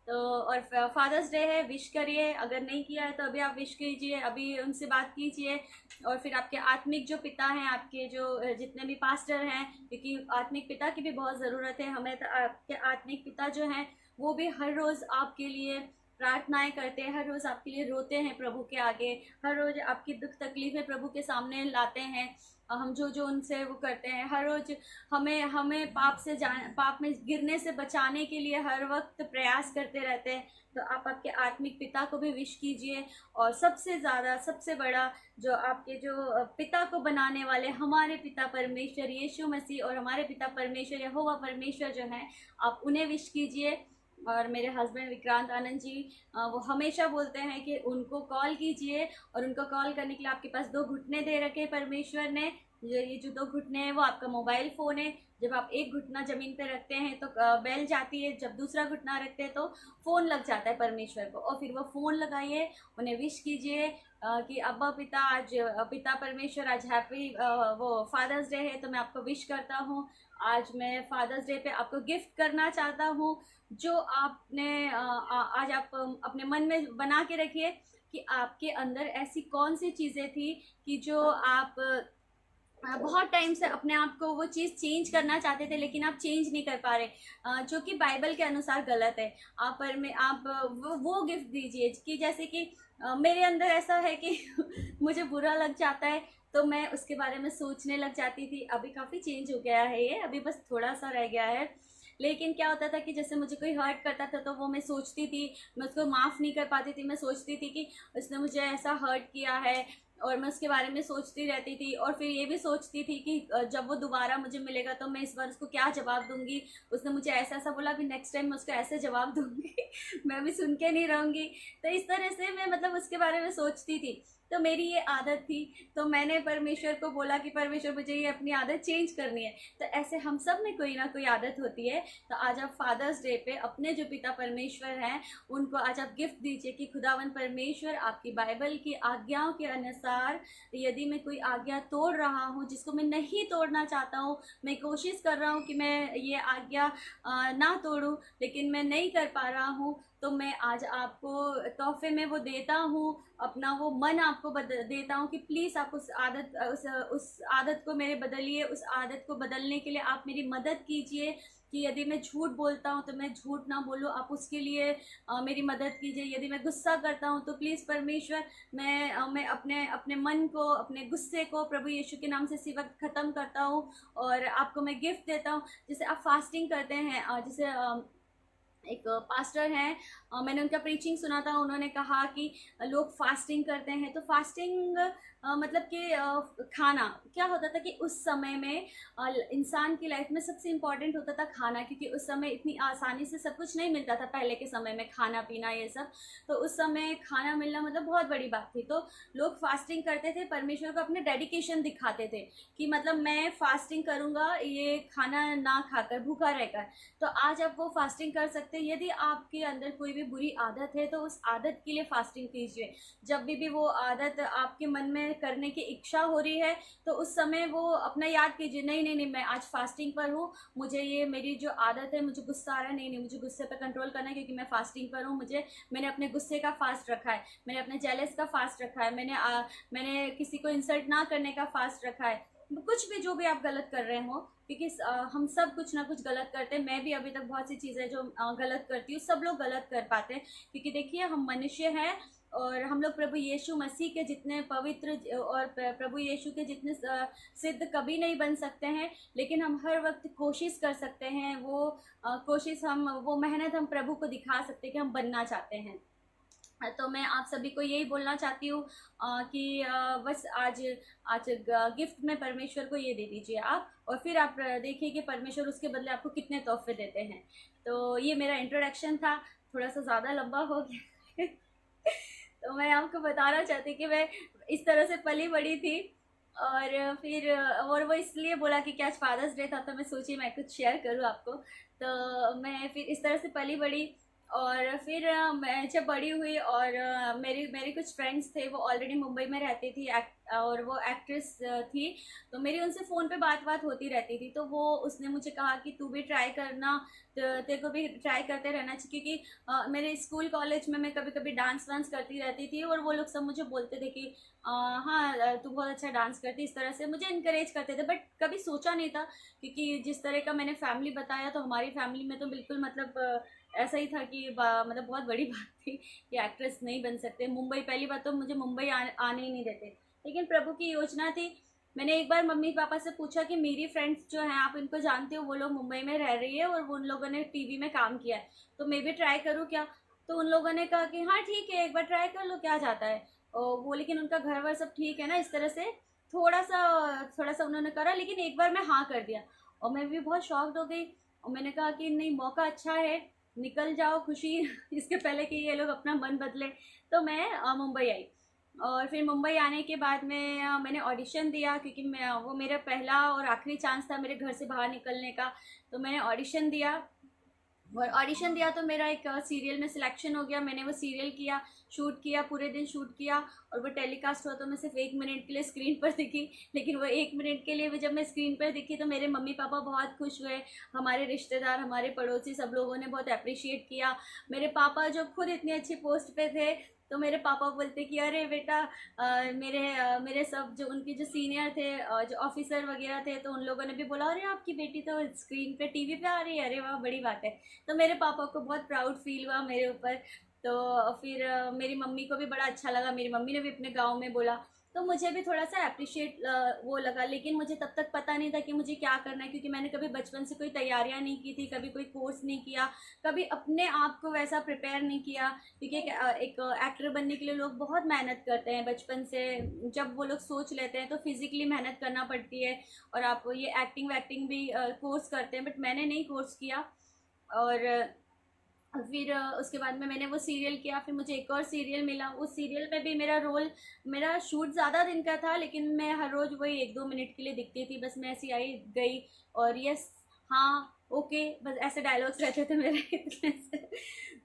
तो और फादर्स डे है, विश करिए, अगर नहीं किया है तो अभी आप विश कीजिए, अभी उनसे बात कीजिए। और फिर आपके आत्मिक जो पिता हैं, आपके जो जितने भी पास्टर हैं, क्योंकि आत्मिक पिता की भी बहुत ज़रूरत है हमें, तो आपके आत्मिक पिता जो हैं वो भी हर रोज़ आपके लिए प्रार्थनाएं करते हैं, हर रोज़ आपके लिए रोते हैं प्रभु के आगे, हर रोज़ आपकी दुख तकलीफ़ें प्रभु के सामने लाते हैं। हम जो जो उनसे वो करते हैं, हर रोज़ हमें हमें पाप में गिरने से बचाने के लिए हर वक्त प्रयास करते रहते हैं। तो आप आपके आत्मिक पिता को भी विश कीजिए। और सबसे ज़्यादा, सबसे बड़ा, जो आपके जो पिता को बनाने वाले हमारे पिता परमेश्वर यीशु मसीह और हमारे पिता परमेश्वर यहोवा परमेश्वर जो हैं, आप उन्हें विश कीजिए। और मेरे हस्बैंड विक्रांत आनंद जी, वो हमेशा बोलते हैं कि उनको कॉल कीजिए, और उनको कॉल करने के लिए आपके पास 2 घुटने दे रखे परमेश्वर ने। ये जो 2 घुटने हैं वो आपका मोबाइल फ़ोन है। जब आप एक घुटना ज़मीन पे रखते हैं तो बेल जाती है, जब दूसरा घुटना रखते हैं तो फ़ोन लग जाता है परमेश्वर को, और फिर वो फ़ोन लगाइए, उन्हें विश कीजिए कि अब्बा पिता, आज पिता परमेश्वर, आज हैप्पी वो फादर्स डे है, तो मैं आपको विश करता हूँ। आज मैं फादर्स डे पे आपको गिफ्ट करना चाहता हूँ, जो आपने आज आप अपने मन में बना के रखिए कि आपके अंदर ऐसी कौन सी चीज़ें थी कि जो आप बहुत टाइम से अपने आप को वो चीज़ चेंज करना चाहते थे लेकिन आप चेंज नहीं कर पा रहे, जो कि बाइबल के अनुसार गलत है। आप वो गिफ्ट दीजिए कि जैसे कि मेरे अंदर ऐसा है कि मुझे बुरा लग जाता है तो मैं उसके बारे में सोचने लग जाती थी। अभी काफ़ी चेंज हो गया है ये, अभी बस थोड़ा सा रह गया है। लेकिन क्या होता था कि जैसे मुझे कोई हर्ट करता था तो वो मैं सोचती थी, मैं उसको माफ़ नहीं कर पाती थी, मैं सोचती थी कि उसने मुझे ऐसा हर्ट किया है, और मैं उसके बारे में सोचती रहती थी। और फिर ये भी सोचती थी कि जब वो दोबारा मुझे मिलेगा तो मैं इस बार उसको क्या जवाब दूंगी, उसने मुझे ऐसा ऐसा बोला कि नेक्स्ट टाइम मैं उसको ऐसे जवाब दूंगी मैं भी सुन के नहीं रहूँगी। तो इस तरह से मैं मतलब उसके बारे में सोचती थी, तो मेरी ये आदत थी। तो मैंने परमेश्वर को बोला कि परमेश्वर मुझे ये अपनी आदत चेंज करनी है। तो ऐसे हम सब में कोई ना कोई आदत होती है। तो आज आप फादर्स डे पे अपने जो पिता परमेश्वर हैं उनको आज आप गिफ्ट दीजिए कि खुदावन परमेश्वर, आपकी बाइबल की आज्ञाओं के अनुसार यदि मैं कोई आज्ञा तोड़ रहा हूँ जिसको मैं नहीं तोड़ना चाहता हूँ, मैं कोशिश कर रहा हूँ कि मैं ये आज्ञा ना तोड़ूँ लेकिन मैं नहीं कर पा रहा हूँ, तो मैं आज आपको तोहफे में वो देता हूँ, अपना वो मन आपको देता हूँ कि प्लीज़ आप उस आदत को मेरे बदलिए, उस आदत को बदलने के लिए आप मेरी मदद कीजिए। कि यदि मैं झूठ बोलता हूँ तो मैं झूठ ना बोलूँ, आप उसके लिए मेरी मदद कीजिए। यदि मैं गुस्सा करता हूँ तो प्लीज़ परमेश्वर, मैं अपने अपने मन को, अपने गुस्से को प्रभु यीशु के नाम से इसी वक्त ख़त्म करता हूँ और आपको मैं गिफ्ट देता हूँ। जैसे आप फास्टिंग करते हैं, जैसे एक पास्टर हैं, मैंने उनका प्रीचिंग सुना था, उन्होंने कहा कि लोग फास्टिंग करते हैं तो फास्टिंग मतलब कि खाना क्या होता था कि उस समय में इंसान की लाइफ में सबसे इम्पॉर्टेंट होता था खाना, क्योंकि उस समय इतनी आसानी से सब कुछ नहीं मिलता था पहले के समय में, खाना पीना ये सब। तो उस समय खाना मिलना मतलब बहुत बड़ी बात थी। तो लोग फास्टिंग करते थे, परमेश्वर को अपने डेडिकेशन दिखाते थे कि मतलब मैं फास्टिंग करूँगा ये खाना ना खाकर, भूखा रहकर। तो आज आप वो फास्टिंग कर सकते हैं। यदि आपके अंदर कोई भी बुरी आदत है तो उस आदत के लिए फास्टिंग कीजिए। जब भी वो आदत आपके मन में करने की इच्छा हो रही है तो उस समय वो अपना याद कीजिए, नहीं नहीं नहीं मैं आज फास्टिंग पर हूँ, मुझे ये मेरी जो आदत है, मुझे गुस्सा आ रहा है, नहीं नहीं मुझे गुस्से पर कंट्रोल करना है क्योंकि मैं फास्टिंग पर हूँ। मैंने अपने गुस्से का फास्ट रखा है, मैंने अपने जेलस का फास्ट रखा है, मैंने किसी को इंसल्ट ना करने का फास्ट रखा है। कुछ भी जो भी आप गलत कर रहे हो, क्योंकि हम सब कुछ ना कुछ गलत करते हैं। मैं भी अभी तक बहुत सी चीज़ें जो गलत करती हूँ, सब लोग गलत कर पाते हैं, क्योंकि देखिए हम मनुष्य हैं और हम लोग प्रभु यीशु मसीह के जितने पवित्र और प्रभु यीशु के जितने सिद्ध कभी नहीं बन सकते हैं, लेकिन हम हर वक्त कोशिश कर सकते हैं। वो मेहनत हम प्रभु को दिखा सकते हैं कि हम बनना चाहते हैं। तो मैं आप सभी को यही बोलना चाहती हूँ कि बस आज आज गिफ्ट में परमेश्वर को ये दे दीजिए आप, और फिर आप देखिए कि परमेश्वर उसके बदले आपको कितने तोहफे देते हैं। तो ये मेरा इंट्रोडक्शन था, थोड़ा सा ज़्यादा लंबा हो गया तो मैं आपको बताना चाहती कि मैं इस तरह से पली बड़ी थी। और फिर और वो इसलिए बोला कि क्या आज फादर्स डे था तो मैं सोची मैं कुछ शेयर करूँ आपको। तो मैं फिर इस तरह से पली बड़ी, और फिर मैं जब बड़ी हुई और मेरी मेरी कुछ फ्रेंड्स थे, वो ऑलरेडी मुंबई में रहती थी, और वो एक्ट्रेस थी। तो मेरी उनसे फ़ोन पे बात होती रहती थी। तो वो उसने मुझे कहा कि तू भी ट्राई करना, तो तेरे को भी ट्राई करते रहना चाहिए, क्योंकि मेरे स्कूल कॉलेज में मैं कभी कभी डांस वांस करती रहती थी और वो लोग सब मुझे बोलते थे कि हाँ तू बहुत अच्छा डांस करती, इस तरह से मुझे इनकरेज करते थे। बट कभी सोचा नहीं था, क्योंकि जिस तरह का मैंने फैमिली बताया, तो हमारी फैमिली में तो बिल्कुल मतलब ऐसा ही था कि मतलब बहुत बड़ी बात थी कि एक्ट्रेस नहीं बन सकते। मुंबई, पहली बात तो मुझे मुंबई आने ही नहीं देते, लेकिन प्रभु की योजना थी। मैंने एक बार मम्मी पापा से पूछा कि मेरी फ्रेंड्स जो हैं, आप इनको जानते हो, वो लोग मुंबई में रह रही है और वो उन लोगों ने टीवी में काम किया है, तो मैं भी ट्राई करूँ क्या? तो उन लोगों ने कहा कि हाँ ठीक है, एक बार ट्राई कर लो, क्या जाता है। और वो, लेकिन उनका घर वर सब ठीक है ना, इस तरह से थोड़ा सा उन्होंने करा, लेकिन एक बार मैं हाँ कर दिया और मैं भी बहुत शॉक्ड हो गई। और मैंने कहा कि नहीं, मौका अच्छा है, निकल जाओ खुशी इसके पहले कि ये लोग अपना मन बदले। तो मैं मुंबई आई, और फिर मुंबई आने के बाद में मैंने ऑडिशन दिया, क्योंकि वो मेरा पहला और आखिरी चांस था मेरे घर से बाहर निकलने का। तो मैंने ऑडिशन दिया, और ऑडिशन दिया तो मेरा एक सीरियल में सिलेक्शन हो गया। मैंने वो सीरियल किया, शूट किया, पूरे दिन शूट किया, और वो टेलीकास्ट हुआ तो मैं सिर्फ 1 मिनट के लिए स्क्रीन पर दिखी। लेकिन वो 1 मिनट के लिए भी जब मैं स्क्रीन पर दिखी तो मेरे मम्मी पापा बहुत खुश हुए, हमारे रिश्तेदार, हमारे पड़ोसी, सब लोगों ने बहुत अप्रिशिएट किया। मेरे पापा जो खुद इतनी अच्छी पोस्ट पे थे, तो मेरे पापा बोलते कि अरे बेटा, मेरे सब जो उनके जो सीनियर थे, जो ऑफिसर वगैरह थे, तो उन लोगों ने भी बोला अरे आपकी बेटी तो स्क्रीन पे, टीवी पे आ रही है, अरे वाह बड़ी बात है। तो मेरे पापा को बहुत प्राउड फील हुआ मेरे ऊपर। तो फिर मेरी मम्मी को भी बड़ा अच्छा लगा, मेरी मम्मी ने भी अपने गांव में बोला, तो मुझे भी थोड़ा सा अप्रिशिएट वो लगा। लेकिन मुझे तब तक पता नहीं था कि मुझे क्या करना है, क्योंकि मैंने कभी बचपन से कोई तैयारियां नहीं की थी, कभी कोई कोर्स नहीं किया, कभी अपने आप को वैसा प्रिपेयर नहीं किया। क्योंकि एक एक्टर बनने के लिए लोग बहुत मेहनत करते हैं बचपन से। जब वो लोग सोच लेते हैं तो फिजिकली मेहनत करना पड़ती है, और आप ये एक्टिंग वैक्टिंग भी कोर्स करते हैं, बट मैंने नहीं कोर्स किया। और फिर उसके बाद में मैंने वो सीरियल किया, फिर मुझे एक और सीरियल मिला। उस सीरियल में भी मेरा शूट ज़्यादा दिन का था, लेकिन मैं हर रोज़ वही 1-2 मिनट के लिए दिखती थी, बस मैं ऐसी आई गई और यस हाँ ओके, बस ऐसे डायलॉग्स रहते थे मेरे इतने से।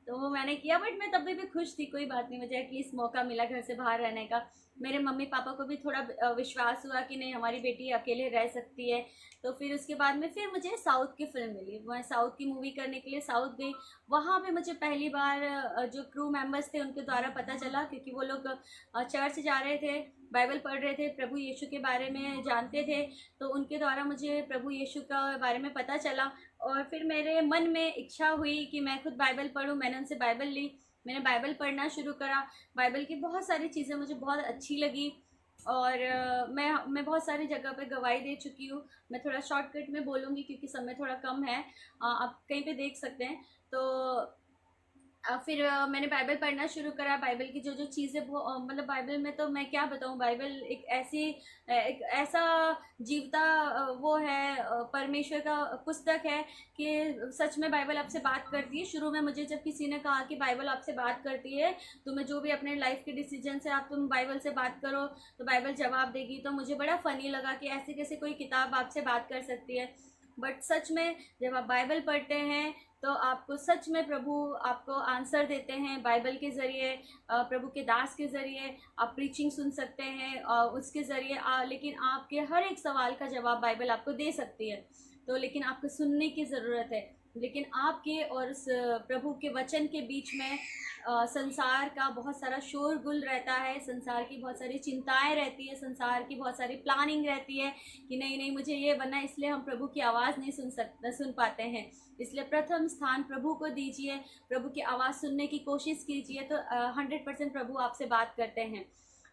तो वो मैंने किया, बट मैं तब भी खुश थी, कोई बात नहीं, मुझे एटलीस्ट मौका मिला घर से बाहर रहने का। मेरे मम्मी पापा को भी थोड़ा विश्वास हुआ कि नहीं हमारी बेटी अकेले रह सकती है। तो फिर उसके बाद में फिर मुझे साउथ की फिल्म मिली, मैं साउथ की मूवी करने के लिए साउथ गई। वहाँ पे मुझे पहली बार जो क्रू मेंबर्स थे उनके द्वारा पता चला, क्योंकि वो लोग चर्च जा रहे थे, बाइबल पढ़ रहे थे, प्रभु यीशु के बारे में जानते थे, तो उनके द्वारा मुझे प्रभु यीशु का बारे में पता चला। और फिर मेरे मन में इच्छा हुई कि मैं खुद बाइबल पढूं। मैंने उनसे बाइबल ली, मैंने बाइबल पढ़ना शुरू करा। बाइबल की बहुत सारी चीज़ें मुझे बहुत अच्छी लगी और मैं बहुत सारी जगह पे गवाही दे चुकी हूँ। मैं थोड़ा शॉर्टकट में बोलूँगी क्योंकि समय थोड़ा कम है। आप कहीं पे देख सकते हैं। तो फिर मैंने बाइबल पढ़ना शुरू करा। बाइबल की जो जो चीज़ें वो मतलब बाइबल में तो मैं क्या बताऊँ, बाइबल एक ऐसा जीवता वो है, परमेश्वर का पुस्तक है कि सच में बाइबल आपसे बात करती है। शुरू में मुझे जब किसी ने कहा कि बाइबल आपसे बात करती है, तुम्हें जो भी अपने लाइफ के डिसीजन से आप तुम बाइबल से बात करो तो बाइबल जवाब देगी, तो मुझे बड़ा फ़नी लगा कि ऐसे कैसे कोई किताब आपसे बात कर सकती है। बट सच में जब आप बाइबल पढ़ते हैं तो आपको सच में प्रभु आपको आंसर देते हैं बाइबल के ज़रिए। प्रभु के दास के ज़रिए आप प्रीचिंग सुन सकते हैं उसके ज़रिए। लेकिन आपके हर एक सवाल का जवाब बाइबल आपको दे सकती है। तो लेकिन आपको सुनने की ज़रूरत है। लेकिन आपके और उस प्रभु के वचन के बीच में संसार का बहुत सारा शोरगुल रहता है, संसार की बहुत सारी चिंताएं रहती है, संसार की बहुत सारी प्लानिंग रहती है कि नहीं नहीं मुझे ये बनना है, इसलिए हम प्रभु की आवाज़ नहीं सुन पाते हैं। इसलिए प्रथम स्थान प्रभु को दीजिए, प्रभु की आवाज़ सुनने की कोशिश कीजिए, तो 100% प्रभु आपसे बात करते हैं।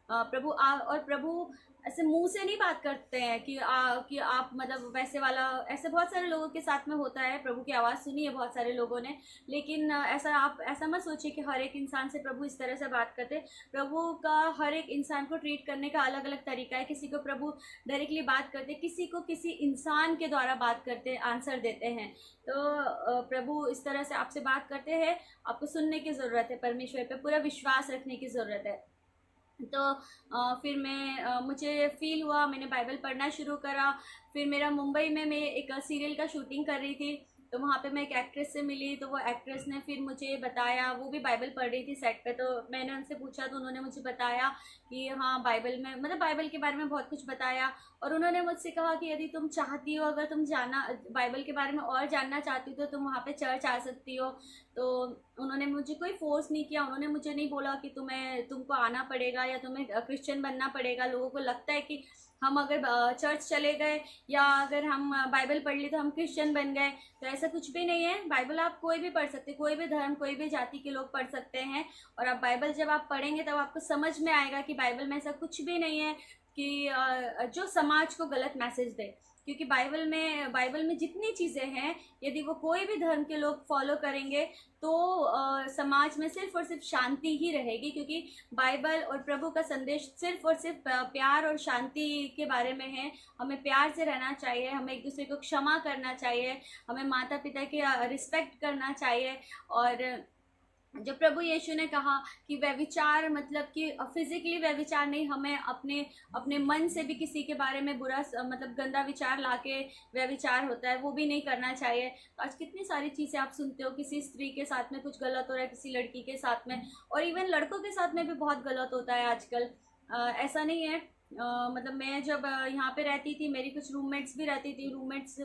और प्रभु ऐसे मुंह से नहीं बात करते हैं कि आप मतलब वैसे वाला, ऐसे बहुत सारे लोगों के साथ में होता है। प्रभु की आवाज़ सुनी है बहुत सारे लोगों ने, लेकिन आप ऐसा मत सोचिए कि हर एक इंसान से प्रभु इस तरह से बात करते। प्रभु का हर एक इंसान को ट्रीट करने का अलग अलग तरीका है। किसी को प्रभु डायरेक्टली बात करते, किसी को किसी इंसान के द्वारा बात करते, आंसर देते हैं। तो प्रभु इस तरह से आपसे बात करते हैं। आपको सुनने की ज़रूरत है, परमेश्वर पे पूरा विश्वास रखने की ज़रूरत है। तो फिर मुझे फ़ील हुआ, मैंने बाइबल पढ़ना शुरू करा। फिर मेरा मुंबई में मैं एक सीरियल का शूटिंग कर रही थी, तो वहाँ पे मैं एक एक्ट्रेस से मिली। तो वो एक्ट्रेस ने फिर मुझे बताया, वो भी बाइबल पढ़ रही थी सेट पे। तो मैंने उनसे पूछा तो उन्होंने मुझे बताया कि हाँ बाइबल में, मतलब बाइबल के बारे में बहुत कुछ बताया। और उन्होंने मुझसे कहा कि यदि तुम चाहती हो, अगर तुम बाइबल के बारे में और जानना चाहती हो तो तुम वहाँ पे चर्च आ सकती हो। तो उन्होंने मुझे कोई फोर्स नहीं किया, उन्होंने मुझे नहीं बोला कि तुमको आना पड़ेगा या तुम्हें क्रिश्चियन बनना पड़ेगा। लोगों को लगता है कि हम अगर चर्च चले गए या अगर हम बाइबल पढ़ ली तो हम क्रिश्चियन बन गए। तो ऐसा कुछ भी नहीं है। बाइबल आप कोई भी पढ़ सकते, कोई भी धर्म, कोई भी जाति के लोग पढ़ सकते हैं। और आप बाइबल जब आप पढ़ेंगे तब आपको समझ में आएगा कि बाइबल में ऐसा कुछ भी नहीं है कि जो समाज को गलत मैसेज दे। क्योंकि बाइबल में जितनी चीज़ें हैं, यदि वो कोई भी धर्म के लोग फॉलो करेंगे तो समाज में सिर्फ और सिर्फ शांति ही रहेगी। क्योंकि बाइबल और प्रभु का संदेश सिर्फ और सिर्फ प्यार और शांति के बारे में है। हमें प्यार से रहना चाहिए, हमें एक दूसरे को क्षमा करना चाहिए, हमें माता पिता की रिस्पेक्ट करना चाहिए। और जो प्रभु यीशु ने कहा कि व्यभिचार मतलब कि फिजिकली व्यभिचार नहीं, हमें अपने अपने मन से भी किसी के बारे में बुरा मतलब गंदा विचार लाके व्यभिचार होता है, वो भी नहीं करना चाहिए। तो आज कितनी सारी चीज़ें आप सुनते हो, किसी स्त्री के साथ में कुछ गलत हो रहा है, किसी लड़की के साथ में, और इवन लड़कों के साथ में भी बहुत गलत होता है आजकल। ऐसा नहीं है। मतलब मैं जब यहाँ पे रहती थी, मेरी कुछ रूममेट्स भी रहती थी। रूममेट्स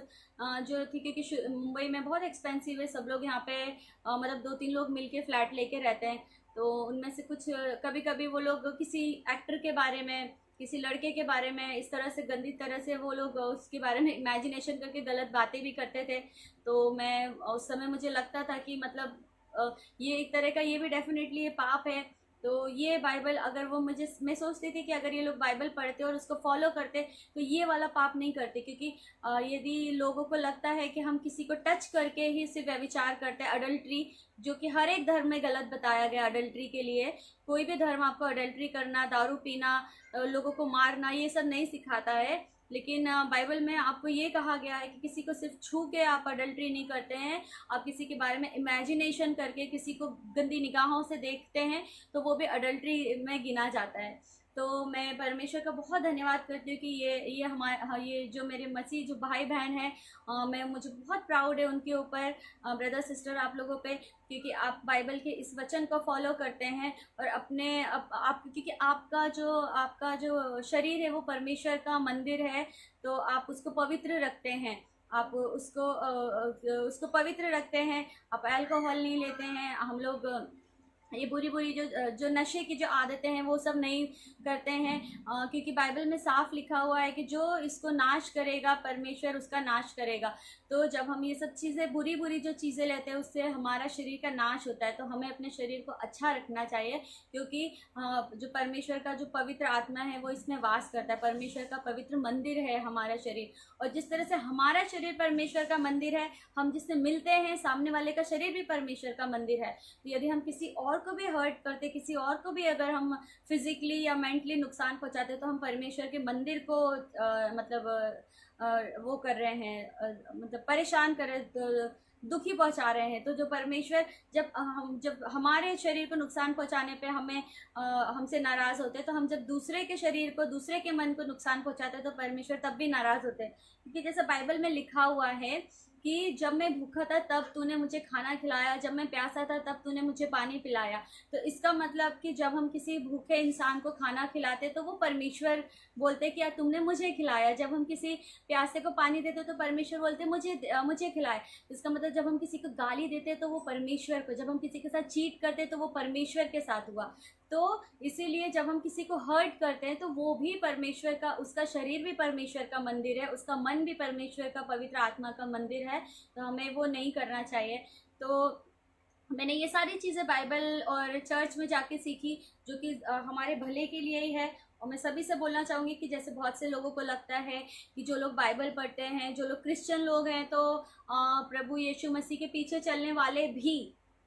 जो थी, क्योंकि मुंबई में बहुत एक्सपेंसिव है, सब लोग यहाँ पे मतलब 2-3 लोग मिलके फ्लैट लेके रहते हैं। तो उनमें से कुछ कभी कभी वो लोग किसी एक्टर के बारे में, किसी लड़के के बारे में इस तरह से गंदी तरह से वो लोग उसके बारे में इमेजिनेशन करके गलत बातें भी करते थे। तो मैं उस समय मुझे लगता था कि मतलब ये एक तरह का, ये भी डेफिनेटली ये पाप है। तो ये बाइबल अगर वो मैं सोचती थी कि अगर ये लोग बाइबल पढ़ते और उसको फॉलो करते तो ये वाला पाप नहीं करते। क्योंकि यदि लोगों को लगता है कि हम किसी को टच करके ही सिर्फ व्यभिचार करते हैं, अडल्ट्री, जो कि हर एक धर्म में गलत बताया गया अडल्ट्री के लिए। कोई भी धर्म आपको अडल्ट्री करना, दारू पीना, लोगों को मारना, ये सब नहीं सिखाता है। लेकिन बाइबल में आपको ये कहा गया है कि किसी को सिर्फ छू के आप अडल्ट्री नहीं करते हैं। आप किसी के बारे में इमेजिनेशन करके किसी को गंदी निगाहों से देखते हैं तो वो भी अडल्ट्री में गिना जाता है। तो मैं परमेश्वर का बहुत धन्यवाद करती हूँ कि ये जो मेरे मसीह जो भाई बहन हैं, मुझे बहुत प्राउड है उनके ऊपर, ब्रदर सिस्टर आप लोगों पे, क्योंकि आप बाइबल के इस वचन को फॉलो करते हैं। और आप क्योंकि आपका जो शरीर है वो परमेश्वर का मंदिर है, तो आप उसको पवित्र रखते हैं। आप उसको पवित्र रखते हैं। आप अल्कोहल नहीं लेते हैं। हम लोग ये बुरी बुरी जो नशे की जो आदतें हैं वो सब नहीं करते हैं, क्योंकि बाइबल में साफ लिखा हुआ है कि जो इसको नाश करेगा परमेश्वर उसका नाश करेगा। तो जब हम ये सब चीज़ें बुरी बुरी जो चीज़ें लेते हैं उससे हमारा शरीर का नाश होता है। तो हमें अपने शरीर को अच्छा रखना चाहिए, क्योंकि जो परमेश्वर का जो पवित्र आत्मा है वो इसमें वास करता है। परमेश्वर का पवित्र मंदिर है हमारा शरीर, और जिस तरह से हमारा शरीर परमेश्वर का मंदिर है, हम जिससे मिलते हैं सामने वाले का शरीर भी परमेश्वर का मंदिर है। तो यदि हम किसी और को भी हर्ट करते, किसी और को भी अगर हम फिजिकली या मेंटली नुकसान पहुंचाते, तो हम परमेश्वर के मंदिर को वो कर रहे हैं, मतलब परेशान कर रहे, दुखी पहुंचा रहे हैं। तो जो परमेश्वर जब हमारे शरीर को नुकसान पहुंचाने पे हमसे नाराज होते हैं, तो हम जब दूसरे के शरीर को, दूसरे के मन को नुकसान पहुंचाते हैं, तो परमेश्वर तब भी नाराज होते हैं। क्योंकि जैसे बाइबल में लिखा हुआ है कि जब मैं भूखा था तब तूने मुझे खाना खिलाया, जब मैं प्यासा था तब तूने मुझे पानी पिलाया। तो इसका मतलब कि जब हम किसी भूखे इंसान को खाना खिलाते तो वो परमेश्वर बोलते कि यार तुमने मुझे खिलाया। जब हम किसी प्यासे को पानी देते तो परमेश्वर बोलते मुझे खिलाए। इसका मतलब जब हम किसी को गाली देते तो वो परमेश्वर को, जब हम किसी के साथ चीट करते तो वो परमेश्वर के साथ हुआ। तो इसीलिए जब हम किसी को हर्ट करते हैं तो वो भी परमेश्वर का, उसका शरीर भी परमेश्वर का मंदिर है, उसका मन भी परमेश्वर का पवित्र आत्मा का मंदिर है। तो हमें वो नहीं करना चाहिए। तो मैंने ये सारी चीज़ें बाइबल और चर्च में जाके सीखी, जो कि हमारे भले के लिए ही है। और मैं सभी से बोलना चाहूँगी कि जैसे बहुत से लोगों को लगता है कि जो लोग बाइबल पढ़ते हैं, जो लोग क्रिश्चियन लोग हैं, तो प्रभु यीशु मसीह के पीछे चलने वाले भी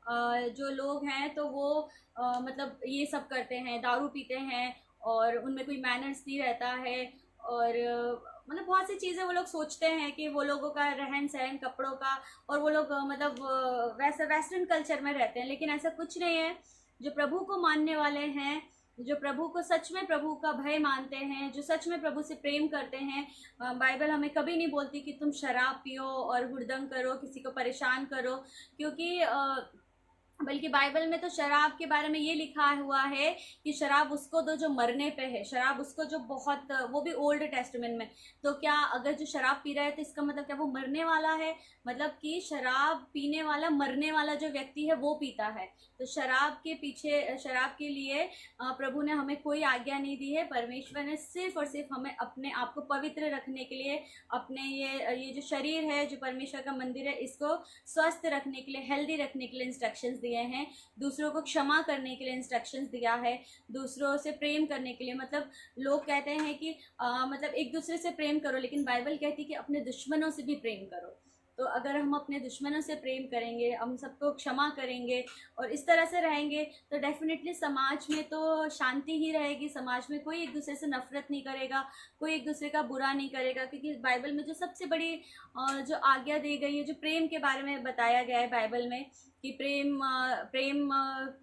जो लोग हैं तो वो मतलब ये सब करते हैं, दारू पीते हैं और उनमें कोई मैनर्स नहीं रहता है। और मतलब बहुत सी चीज़ें वो लोग सोचते हैं कि वो लोगों का रहन सहन, कपड़ों का, और वो लोग मतलब वैसे वेस्टर्न कल्चर में रहते हैं। लेकिन ऐसा कुछ नहीं है। जो प्रभु को मानने वाले हैं, जो प्रभु को सच में प्रभु का भय मानते हैं, जो सच में प्रभु से प्रेम करते हैं, बाइबल हमें कभी नहीं बोलती कि तुम शराब पियो और हुड़दंग करो, किसी को परेशान करो। क्योंकि बल्कि बाइबल में तो शराब के बारे में ये लिखा हुआ है कि शराब उसको दो जो मरने पे है, शराब उसको जो बहुत, वो भी ओल्ड टेस्टमेंट में। तो क्या अगर जो शराब पी रहा है तो इसका मतलब क्या वो मरने वाला है? मतलब कि शराब पीने वाला, मरने वाला जो व्यक्ति है वो पीता है। तो शराब के पीछे, शराब के लिए प्रभु ने हमें कोई आज्ञा नहीं दी है। परमेश्वर ने सिर्फ और सिर्फ हमें अपने आप को पवित्र रखने के लिए, अपने ये जो शरीर है जो परमेश्वर का मंदिर है, इसको स्वस्थ रखने के लिए, हेल्दी रखने के लिए इंस्ट्रक्शंस दिए हैं। दूसरों को क्षमा करने के लिए इंस्ट्रक्शंस दिया है। दूसरों से प्रेम करने के लिए, मतलब लोग कहते हैं कि मतलब एक दूसरे से प्रेम करो, लेकिन बाइबल कहती है कि अपने दुश्मनों से भी प्रेम करो। तो अगर हम अपने दुश्मनों से प्रेम करेंगे, हम सबको क्षमा करेंगे और इस तरह से रहेंगे, तो डेफिनेटली समाज में तो शांति ही रहेगी। समाज में कोई एक दूसरे से नफरत नहीं करेगा, कोई एक दूसरे का बुरा नहीं करेगा। क्योंकि बाइबल में जो सबसे बड़ी जो आज्ञा दी गई है, जो प्रेम के बारे में बताया गया है बाइबल में, कि प्रेम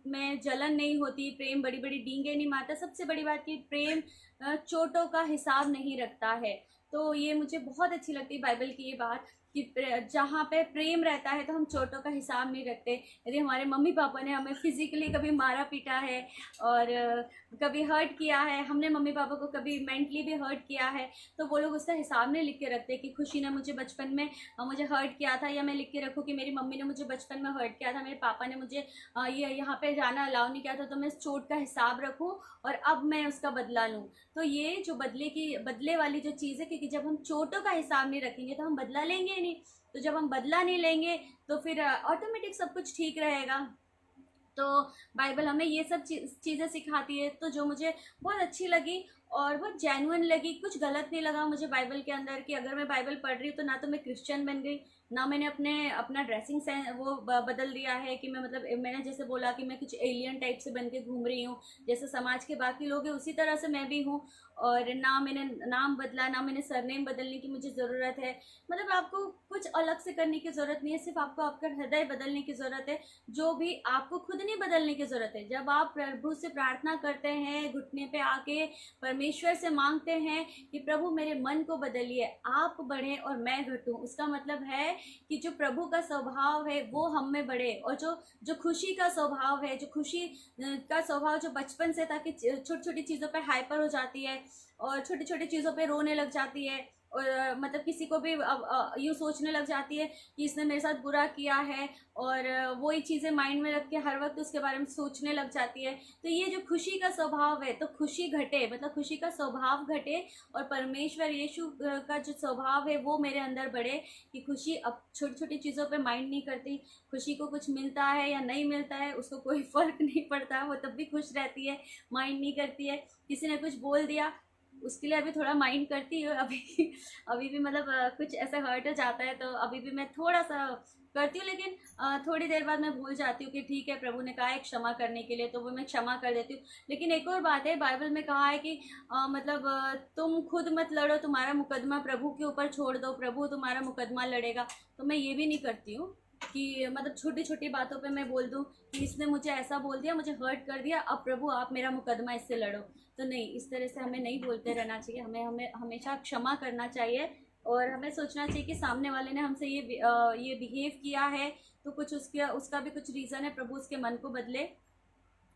में जलन नहीं होती, प्रेम बड़ी बड़ी डींगे नहीं मारता। सबसे बड़ी बात कि प्रेम चोटों का हिसाब नहीं रखता है। तो ये मुझे बहुत अच्छी लगती है बाइबल की ये बात, कि जहाँ पे प्रेम रहता है तो हम चोटों का हिसाब नहीं रखते। यदि हमारे मम्मी पापा ने हमें फिजिकली कभी मारा पीटा है और कभी हर्ट किया है, हमने मम्मी पापा को कभी मेंटली भी हर्ट किया है, तो वो लोग उसका हिसाब नहीं लिख के रखते कि खुशी ने मुझे बचपन में मुझे हर्ट किया था, या मैं लिख के रखूँ कि मेरी मम्मी ने मुझे बचपन में हर्ट किया था, मेरे पापा ने मुझे ये यहाँ पे जाना अलाउ नहीं किया था, तो मैं इस चोट का हिसाब रखूँ और अब मैं उसका बदला लूँ। तो ये जो बदले वाली जो चीज़ है, क्योंकि जब हम चोटों का हिसाब नहीं रखेंगे तो हम बदला लेंगे नहीं। तो जब हम बदला नहीं लेंगे तो फिर ऑटोमेटिक सब कुछ ठीक रहेगा। तो बाइबल हमें ये सब चीज़ें सिखाती है, तो जो मुझे बहुत अच्छी लगी और बहुत जेन्युइन लगी। कुछ गलत नहीं लगा मुझे बाइबल के अंदर, कि अगर मैं बाइबल पढ़ रही हूँ तो ना तो मैं क्रिश्चियन बन गई, ना मैंने अपना ड्रेसिंग सेंस वो बदल दिया है कि मैं, मतलब मैंने जैसे बोला कि मैं कुछ एलियन टाइप से बन के घूम रही हूँ, जैसे समाज के बाकी लोग हैं उसी तरह से मैं भी हूँ। और ना मैंने नाम बदला, ना मैंने सरनेम बदलने की मुझे ज़रूरत है। मतलब आपको कुछ अलग से करने की ज़रूरत नहीं है, सिर्फ आपको आपका हृदय बदलने की ज़रूरत है। जो भी आपको खुद नहीं बदलने की ज़रूरत है। जब आप प्रभु से प्रार्थना करते हैं, घुटने पे आके परमेश्वर से मांगते हैं कि प्रभु मेरे मन को बदलिए, आप बढ़े और मैं घटूं, उसका मतलब है कि जो प्रभु का स्वभाव है वो हम में बढ़े। और जो खुशी का स्वभाव है, जो खुशी का स्वभाव जो बचपन से था कि छोटी छोटी चीज़ों पे हाइपर हो जाती है और छोटी छोटी चीज़ों पे रोने लग जाती है और मतलब किसी को भी यूँ सोचने लग जाती है कि इसने मेरे साथ बुरा किया है, और वही चीज़ें माइंड में रख के हर वक्त उसके बारे में सोचने लग जाती है। तो ये जो खुशी का स्वभाव है, तो खुशी घटे, मतलब खुशी का स्वभाव घटे, और परमेश्वर यीशु का जो स्वभाव है वो मेरे अंदर बढ़े, कि खुशी अब छोटी छोटी चीज़ों पे माइंड नहीं करती। खुशी को कुछ मिलता है या नहीं मिलता है उसको कोई फ़र्क नहीं पड़ता, वो तब भी खुश रहती है, माइंड नहीं करती है। किसी ने कुछ बोल दिया उसके लिए अभी थोड़ा माइंड करती है अभी। अभी भी मतलब कुछ ऐसा हर्ट हो जाता है तो अभी भी मैं थोड़ा सा करती हूँ, लेकिन थोड़ी देर बाद मैं भूल जाती हूँ कि ठीक है, प्रभु ने कहा है क्षमा करने के लिए, तो वो मैं क्षमा कर देती हूँ। लेकिन एक और बात है, बाइबल में कहा है कि मतलब तुम खुद मत लड़ो, तुम्हारा मुकदमा प्रभु के ऊपर छोड़ दो, प्रभु तुम्हारा मुकदमा लड़ेगा। तो मैं ये भी नहीं करती हूँ कि मतलब छोटी छोटी बातों पे मैं बोल दूँ कि इसने मुझे ऐसा बोल दिया, मुझे हर्ट कर दिया, अब प्रभु आप मेरा मुकदमा इससे लड़ो। तो नहीं, इस तरह से हमें नहीं बोलते रहना चाहिए, हमें हमें हमेशा क्षमा करना चाहिए। और हमें सोचना चाहिए कि सामने वाले ने हमसे ये बिहेव किया है, तो कुछ उसका उसका भी कुछ रीज़न है, प्रभु उसके मन को बदले।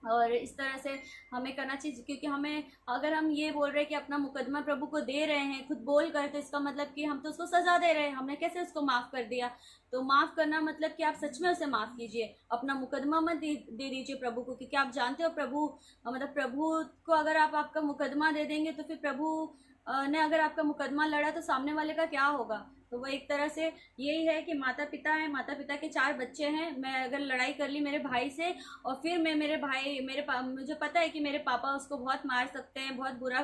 और इस तरह से हमें करना चाहिए, क्योंकि हमें, अगर हम ये बोल रहे हैं कि अपना मुकदमा प्रभु को दे रहे हैं खुद बोल कर, तो इसका मतलब कि हम तो उसको सज़ा दे रहे हैं, हमने कैसे उसको माफ़ कर दिया। तो माफ़ करना मतलब कि आप सच में उसे माफ़ कीजिए, अपना मुकदमा मत दे दीजिए प्रभु को, क्योंकि आप जानते हो प्रभु, मतलब प्रभु को अगर आप आपका मुकदमा दे देंगे तो फिर प्रभु ने अगर आपका मुकदमा लड़ा तो सामने वाले का क्या होगा। तो वो एक तरह से यही है कि माता पिता है, माता पिता के 4 बच्चे हैं, मैं अगर लड़ाई कर ली मेरे भाई से, और फिर मैं मेरे भाई मुझे पता है कि मेरे पापा उसको बहुत मार सकते हैं, बहुत बुरा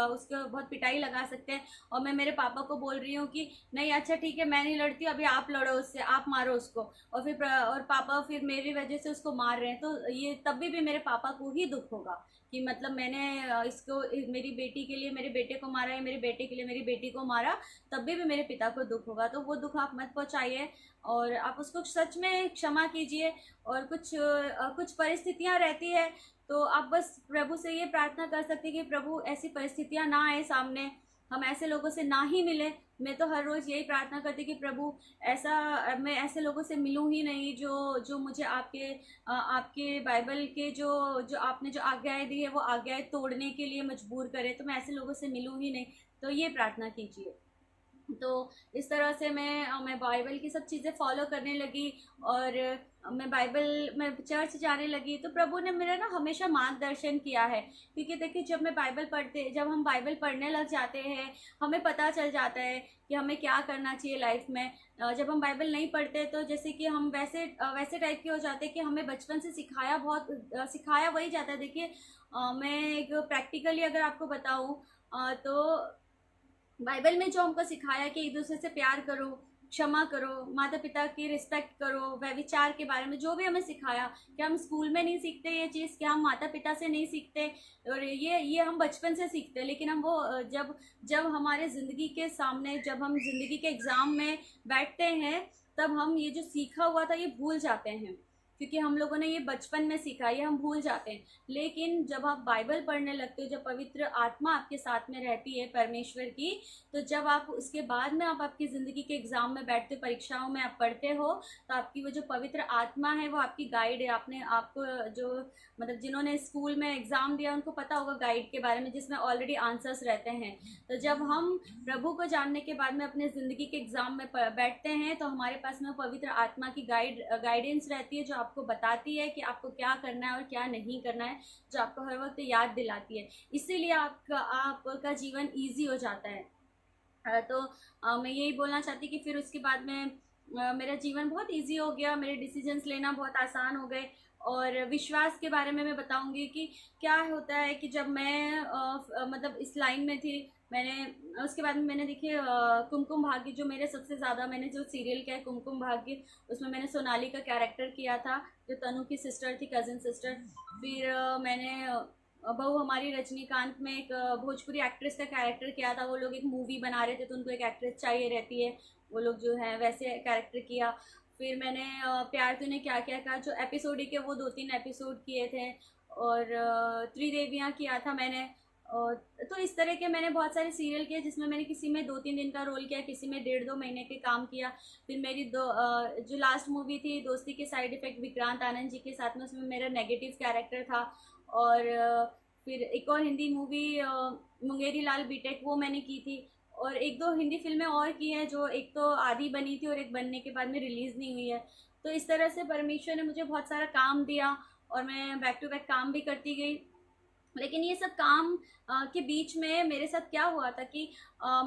उसको बहुत पिटाई लगा सकते हैं, और मैं मेरे पापा को बोल रही हूँ कि नहीं अच्छा ठीक है मैं नहीं लड़ती, अभी आप लड़ो उससे, आप मारो उसको, और फिर और पापा फिर मेरी वजह से उसको मार रहे हैं, तो ये तब भी मेरे पापा को ही दुख होगा कि मतलब मैंने इसको मेरी बेटी के लिए मेरे बेटे को मारा, है मेरे बेटे के लिए मेरी बेटी को मारा, तब भी मेरे पिता को दुख होगा। तो वो दुख आप मत पहुंचाइए, और आप उसको सच में क्षमा कीजिए। और कुछ परिस्थितियां रहती है, तो आप बस प्रभु से ये प्रार्थना कर सकते हैं कि प्रभु ऐसी परिस्थितियां ना आए सामने, हम ऐसे लोगों से ना ही मिले। मैं तो हर रोज़ यही प्रार्थना करती कि प्रभु ऐसा मैं ऐसे लोगों से मिलूं ही नहीं जो जो मुझे आपके बाइबल के जो जो आपने जो आज्ञाएं दी है वो आज्ञाएं तोड़ने के लिए मजबूर करे, तो मैं ऐसे लोगों से मिलूं ही नहीं। तो ये प्रार्थना कीजिए। तो इस तरह से मैं बाइबल की सब चीज़ें फॉलो करने लगी, और मैं चर्च जाने लगी, तो प्रभु ने मेरा ना हमेशा मार्गदर्शन किया है। क्योंकि देखिए जब हम बाइबल पढ़ने लग जाते हैं, हमें पता चल जाता है कि हमें क्या करना चाहिए लाइफ में। जब हम बाइबल नहीं पढ़ते तो जैसे कि हम वैसे टाइप के हो जाते हैं कि हमें बचपन से सिखाया वही जाता है। देखिए मैं एक प्रैक्टिकली अगर आपको बताऊँ, तो बाइबल में जो हमको सिखाया कि एक दूसरे से प्यार करो, क्षमा करो, माता पिता की रिस्पेक्ट करो, व्यभिचार के बारे में जो भी हमें सिखाया, क्या हम स्कूल में नहीं सीखते ये चीज़, क्या हम माता पिता से नहीं सीखते। और ये हम बचपन से सीखते हैं, लेकिन हम वो जब जब हमारे ज़िंदगी के सामने, जब हम ज़िंदगी के एग्ज़ाम में बैठते हैं, तब हम ये जो सीखा हुआ था ये भूल जाते हैं, क्योंकि हम लोगों ने ये बचपन में सीखा, ये हम भूल जाते हैं। लेकिन जब आप बाइबल पढ़ने लगते हो, जब पवित्र आत्मा आपके साथ में रहती है परमेश्वर की, तो जब आप उसके बाद में आप आपकी ज़िंदगी के एग्ज़ाम में बैठते हो, परीक्षाओं में आप पढ़ते हो, तो आपकी वो जो पवित्र आत्मा है वो आपकी गाइड है। आपने आपको जो मतलब जिन्होंने स्कूल में एग्ज़ाम दिया उनको पता होगा गाइड के बारे में, जिसमें ऑलरेडी आंसर्स रहते हैं। तो जब हम प्रभु को जानने के बाद में अपने ज़िंदगी के एग्ज़ाम में बैठते हैं, तो हमारे पास में पवित्र आत्मा की गाइडेंस रहती है, जो आपको बताती है कि आपको क्या करना है और क्या नहीं करना है, जो आपको हर वक्त याद दिलाती है। इसीलिए आपका जीवन ईजी हो जाता है। तो मैं यही बोलना चाहती कि फिर उसके बाद में मेरा जीवन बहुत इजी हो गया, मेरे डिसीजंस लेना बहुत आसान हो गए। और विश्वास के बारे में मैं बताऊंगी कि क्या होता है कि जब मैं मतलब इस लाइन में थी, मैंने उसके बाद में मैंने देखिए कुमकुम भाग्य, जो मेरे सबसे ज़्यादा, मैंने जो सीरियल किया है कुमकुम भाग्य, उसमें मैंने सोनाली का कैरेक्टर किया था, जो तनु की सिस्टर थी, कज़न सिस्टर। फिर मैंने बहू हमारी रजनीकांत में एक भोजपुरी एक्ट्रेस का कैरेक्टर किया था। वो लोग एक मूवी बना रहे थे तो उनको एक एक्ट्रेस चाहिए रहती है, वो लोग जो है वैसे कैरेक्टर किया। फिर मैंने प्यार तूने क्या क्या का जो एपिसोड ही के वो 2-3 एपिसोड किए थे। और त्रिदेवियाँ किया था मैंने। और तो इस तरह के मैंने बहुत सारे सीरियल किए, जिसमें मैंने किसी में 2-3 दिन का रोल किया, किसी में 1.5-2 महीने के काम किया। फिर मेरी जो लास्ट मूवी थी दोस्ती के साइड इफेक्ट विक्रांत आनंद जी के साथ में, उसमें मेरा नेगेटिव कैरेक्टर था। और फिर एक और हिंदी मूवी मुंगेरी लाल बीटेक, वो मैंने की थी। और एक दो हिंदी फिल्में और की हैं, जो एक तो आधी बनी थी और एक बनने के बाद में रिलीज़ नहीं हुई है। तो इस तरह से परमेश्वर ने मुझे बहुत सारा काम दिया और मैं बैक टू बैक काम भी करती गई। लेकिन ये सब काम के बीच में मेरे साथ क्या हुआ था कि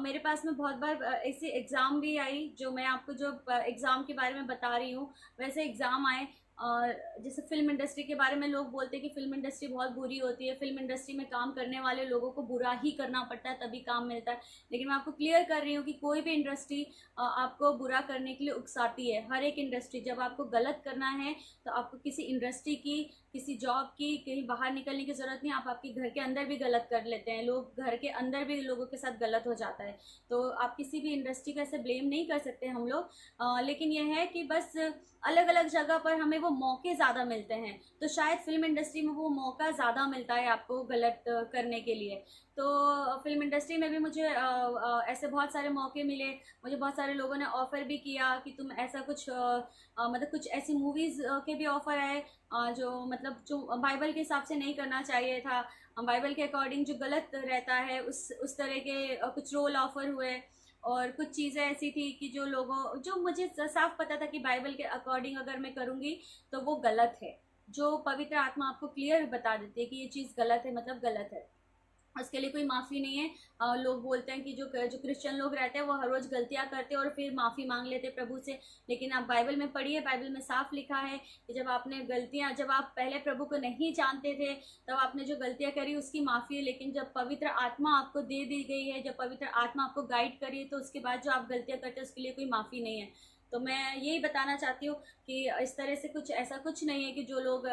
मेरे पास में बहुत बार ऐसी एग्ज़ाम भी आई, जो मैं आपको जो एग्ज़ाम के बारे में बता रही हूँ वैसे एग्ज़ाम आए। और जैसे फिल्म इंडस्ट्री के बारे में लोग बोलते हैं कि फिल्म इंडस्ट्री बहुत बुरी होती है, फिल्म इंडस्ट्री में काम करने वाले लोगों को बुरा ही करना पड़ता है तभी काम मिलता है। लेकिन मैं आपको क्लियर कर रही हूँ कि कोई भी इंडस्ट्री आपको बुरा करने के लिए उकसाती है। हर एक इंडस्ट्री, जब आपको गलत करना है तो आपको किसी इंडस्ट्री की, किसी जॉब की, कहीं बाहर निकलने की ज़रूरत नहीं। आप आपके घर के अंदर भी गलत कर लेते हैं, लोग घर के अंदर भी लोगों के साथ गलत हो जाता है। तो आप किसी भी इंडस्ट्री का ऐसे ब्लेम नहीं कर सकते हम लोग। लेकिन यह है कि बस अलग अलग जगह पर हमें वो मौके ज़्यादा मिलते हैं, तो शायद फिल्म इंडस्ट्री में वो मौका ज़्यादा मिलता है आपको गलत करने के लिए। तो फिल्म इंडस्ट्री में भी मुझे ऐसे बहुत सारे मौके मिले। मुझे बहुत सारे लोगों ने ऑफ़र भी किया कि तुम ऐसा कुछ मतलब कुछ ऐसी मूवीज़ के भी ऑफ़र आए जो मतलब जो बाइबल के हिसाब से नहीं करना चाहिए था, बाइबल के अकॉर्डिंग जो गलत रहता है उस तरह के कुछ रोल ऑफ़र हुए। और कुछ चीज़ें ऐसी थी कि जो लोगों, जो मुझे साफ पता था कि बाइबल के अकॉर्डिंग अगर मैं करूँगी तो वो गलत है। जो पवित्र आत्मा आपको क्लियर बता देती है कि ये चीज़ गलत है, मतलब गलत है, उसके लिए कोई माफ़ी नहीं है। लोग बोलते हैं कि जो जो क्रिश्चियन लोग रहते हैं वो हर रोज़ गलतियाँ करते हैं और फिर माफ़ी मांग लेते हैं प्रभु से। लेकिन आप बाइबल में पढ़िए, बाइबल में साफ लिखा है कि जब आपने गलतियाँ, जब आप पहले प्रभु को नहीं जानते थे तब आपने जो गलतियाँ करी उसकी माफ़ी है। लेकिन जब पवित्र आत्मा आपको दे दी गई है, जब पवित्र आत्मा आपको गाइड करी है, तो उसके बाद जो आप गलतियाँ करते हैं उसके लिए कोई माफ़ी नहीं है। तो मैं यही बताना चाहती हूँ कि इस तरह से कुछ ऐसा कुछ नहीं है कि जो लोग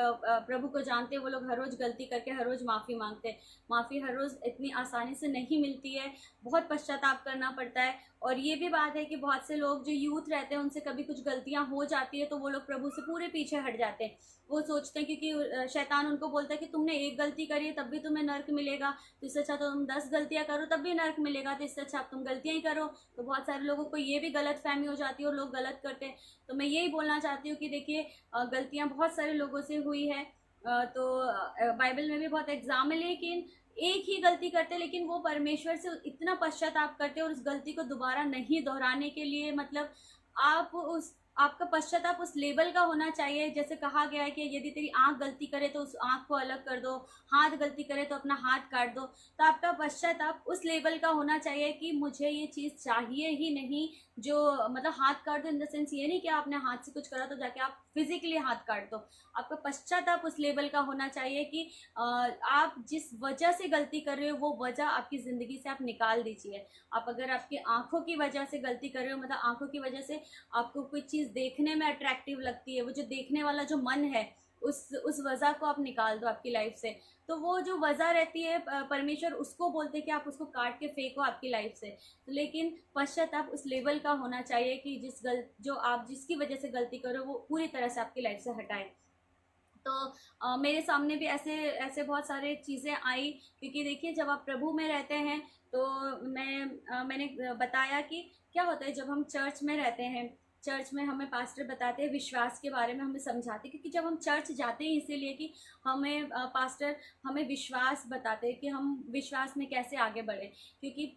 प्रभु को जानते हैं वो लोग हर रोज़ गलती करके हर रोज़ माफ़ी मांगते हैं। माफ़ी हर रोज़ इतनी आसानी से नहीं मिलती है, बहुत पश्चाताप करना पड़ता है। और ये भी बात है कि बहुत से लोग जो यूथ रहते हैं उनसे कभी कुछ गलतियाँ हो जाती है तो वो लोग प्रभु से पूरे पीछे हट जाते हैं। वो सोचते हैं क्योंकि शैतान उनको बोलता है कि तुमने एक गलती करी है तब भी तुम्हें नर्क मिलेगा, तो इससे अच्छा तो तुम 10 गलतियाँ करो तब भी नर्क मिलेगा, तो इससे अच्छा आप तुम गलतियाँ ही करो। तो बहुत सारे लोगों को ये भी गलत फहमी हो जाती है और लोग गलत करते हैं। तो मैं यही बोलना चाहती हूँ कि देखिए गलतियाँ बहुत सारे लोगों से हुई है। तो बाइबल में भी बहुत एग्जाम है, लेकिन एक ही गलती करते लेकिन वो परमेश्वर से इतना पश्चाताप करते और उस गलती को दोबारा नहीं दोहराने के लिए, मतलब आप उस आपका पश्चाताप उस लेवल का होना चाहिए। जैसे कहा गया है कि यदि तेरी आंख गलती करे तो उस आंख को अलग कर दो, हाथ गलती करे तो अपना हाथ काट दो। तो आपका पश्चाताप उस लेवल का होना चाहिए कि मुझे ये चीज़ चाहिए ही नहीं। जो मतलब हाथ काट दो इन द सेंस ये नहीं कि आपने हाथ से कुछ करा तो जाके आप फिजिकली हाथ काट दो। आपका पश्चाताप उस लेवल का होना चाहिए कि आप जिस वजह से गलती कर रहे हो वो वजह आपकी ज़िंदगी से आप निकाल दीजिए। आप अगर आपकी आंखों की वजह से गलती कर रहे हो, मतलब आंखों की वजह से आपको कोई चीज़ देखने में अट्रैक्टिव लगती है, वो जो देखने वाला जो मन है उस वजह को आप निकाल दो आपकी लाइफ से। तो वो जो वजह रहती है परमेश्वर उसको बोलते हैं कि आप उसको काट के फेंको आपकी लाइफ से। तो लेकिन पश्चाताप उस लेवल का होना चाहिए कि जो आप जिसकी वजह से गलती करो वो पूरी तरह से आपकी लाइफ से हटाए। तो मेरे सामने भी ऐसे ऐसे बहुत सारे चीज़ें आई, क्योंकि देखिए जब आप प्रभु में रहते हैं तो मैंने बताया कि क्या होता है जब हम चर्च में रहते हैं। चर्च में हमें पास्टर बताते हैं विश्वास के बारे में, हमें समझाते हैं, क्योंकि जब हम चर्च जाते हैं इसीलिए कि हमें पास्टर हमें विश्वास बताते हैं कि हम विश्वास में कैसे आगे बढ़े। क्योंकि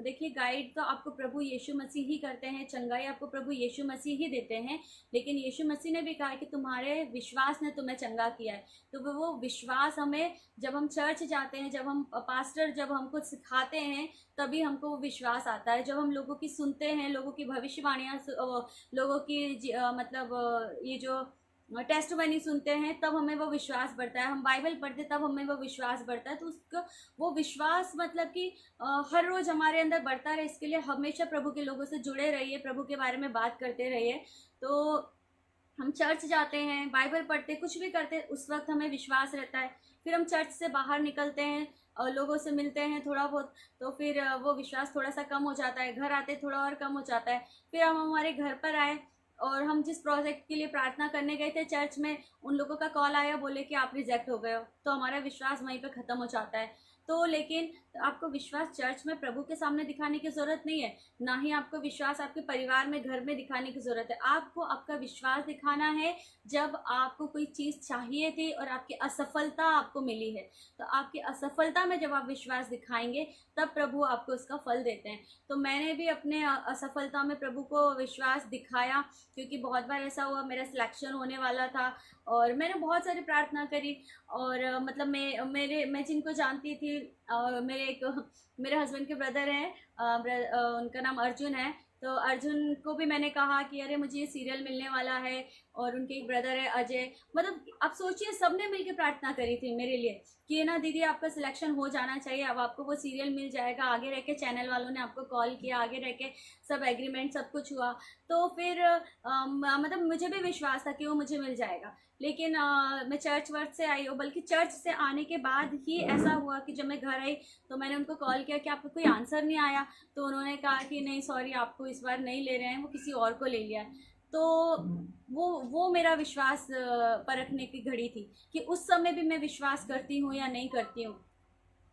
देखिए गाइड तो आपको प्रभु यीशु मसीह ही करते हैं, चंगाई आपको प्रभु यीशु मसीह ही देते हैं। लेकिन यीशु मसीह ने भी कहा है कि तुम्हारे विश्वास ने तुम्हें चंगा किया है। तो वो विश्वास हमें, जब हम चर्च जाते हैं, जब हम पास्टर जब हमको सिखाते हैं तभी हमको वो विश्वास आता है। जब हम लोगों की सुनते हैं, लोगों की भविष्यवाणियाँ, लोगों की मतलब ये जो टेस्ट मनी सुनते हैं तब हमें वो विश्वास बढ़ता है। हम बाइबल पढ़ते तब हमें वो विश्वास बढ़ता है। तो उसका वो विश्वास मतलब कि हर रोज़ हमारे अंदर बढ़ता रहे, इसके लिए हमेशा प्रभु के लोगों से जुड़े रहिए, प्रभु के बारे में बात करते रहिए। तो हम चर्च जाते हैं, बाइबल पढ़ते, कुछ भी करते, उस वक्त हमें विश्वास रहता है। फिर हम चर्च से बाहर निकलते हैं और लोगों से मिलते हैं थोड़ा बहुत, तो फिर वो विश्वास थोड़ा सा कम हो जाता है। घर आते थोड़ा और कम हो जाता है। फिर हम हमारे घर पर आए और हम जिस प्रोजेक्ट के लिए प्रार्थना करने गए थे चर्च में, उन लोगों का कॉल आया, बोले कि आप रिजेक्ट हो गए हो, तो हमारा विश्वास वहीं पे ख़त्म हो जाता है। तो लेकिन आपको विश्वास चर्च में प्रभु के सामने दिखाने की ज़रूरत नहीं है, ना ही आपको विश्वास आपके परिवार में घर में दिखाने की ज़रूरत है। आपको आपका विश्वास दिखाना है जब आपको कोई चीज़ चाहिए थी और आपकी असफलता आपको मिली है। तो आपकी असफलता में जब आप विश्वास दिखाएंगे तब प्रभु आपको उसका फल देते हैं। तो मैंने भी अपने असफलता में प्रभु को विश्वास दिखाया, क्योंकि बहुत बार ऐसा हुआ मेरा सिलेक्शन होने वाला था और मैंने बहुत सारी प्रार्थना करी। और मतलब मैं जिनको जानती थी, मेरे हस्बैंड के ब्रदर हैं, उनका नाम अर्जुन है। तो अर्जुन को भी मैंने कहा कि अरे मुझे ये सीरियल मिलने वाला है, और उनके एक ब्रदर है अजय। मतलब आप सोचिए, सबने मिलकर प्रार्थना करी थी मेरे लिए कि ना दीदी आपका सिलेक्शन हो जाना चाहिए, अब आपको वो सीरियल मिल जाएगा। आगे रह के चैनल वालों ने आपको कॉल किया, आगे रह के सब एग्रीमेंट सब कुछ हुआ। तो फिर मतलब मुझे भी विश्वास था कि वो मुझे मिल जाएगा। लेकिन मैं चर्च वर्च से आई हूँ, बल्कि चर्च से आने के बाद ही ऐसा हुआ कि जब मैं घर आई तो मैंने उनको कॉल किया कि आपको कोई आंसर नहीं आया। तो उन्होंने कहा कि नहीं सॉरी, आपको इस बार नहीं ले रहे हैं, वो किसी और को ले लिया है। तो वो मेरा विश्वास परखने की घड़ी थी कि उस समय भी मैं विश्वास करती हूँ या नहीं करती हूँ।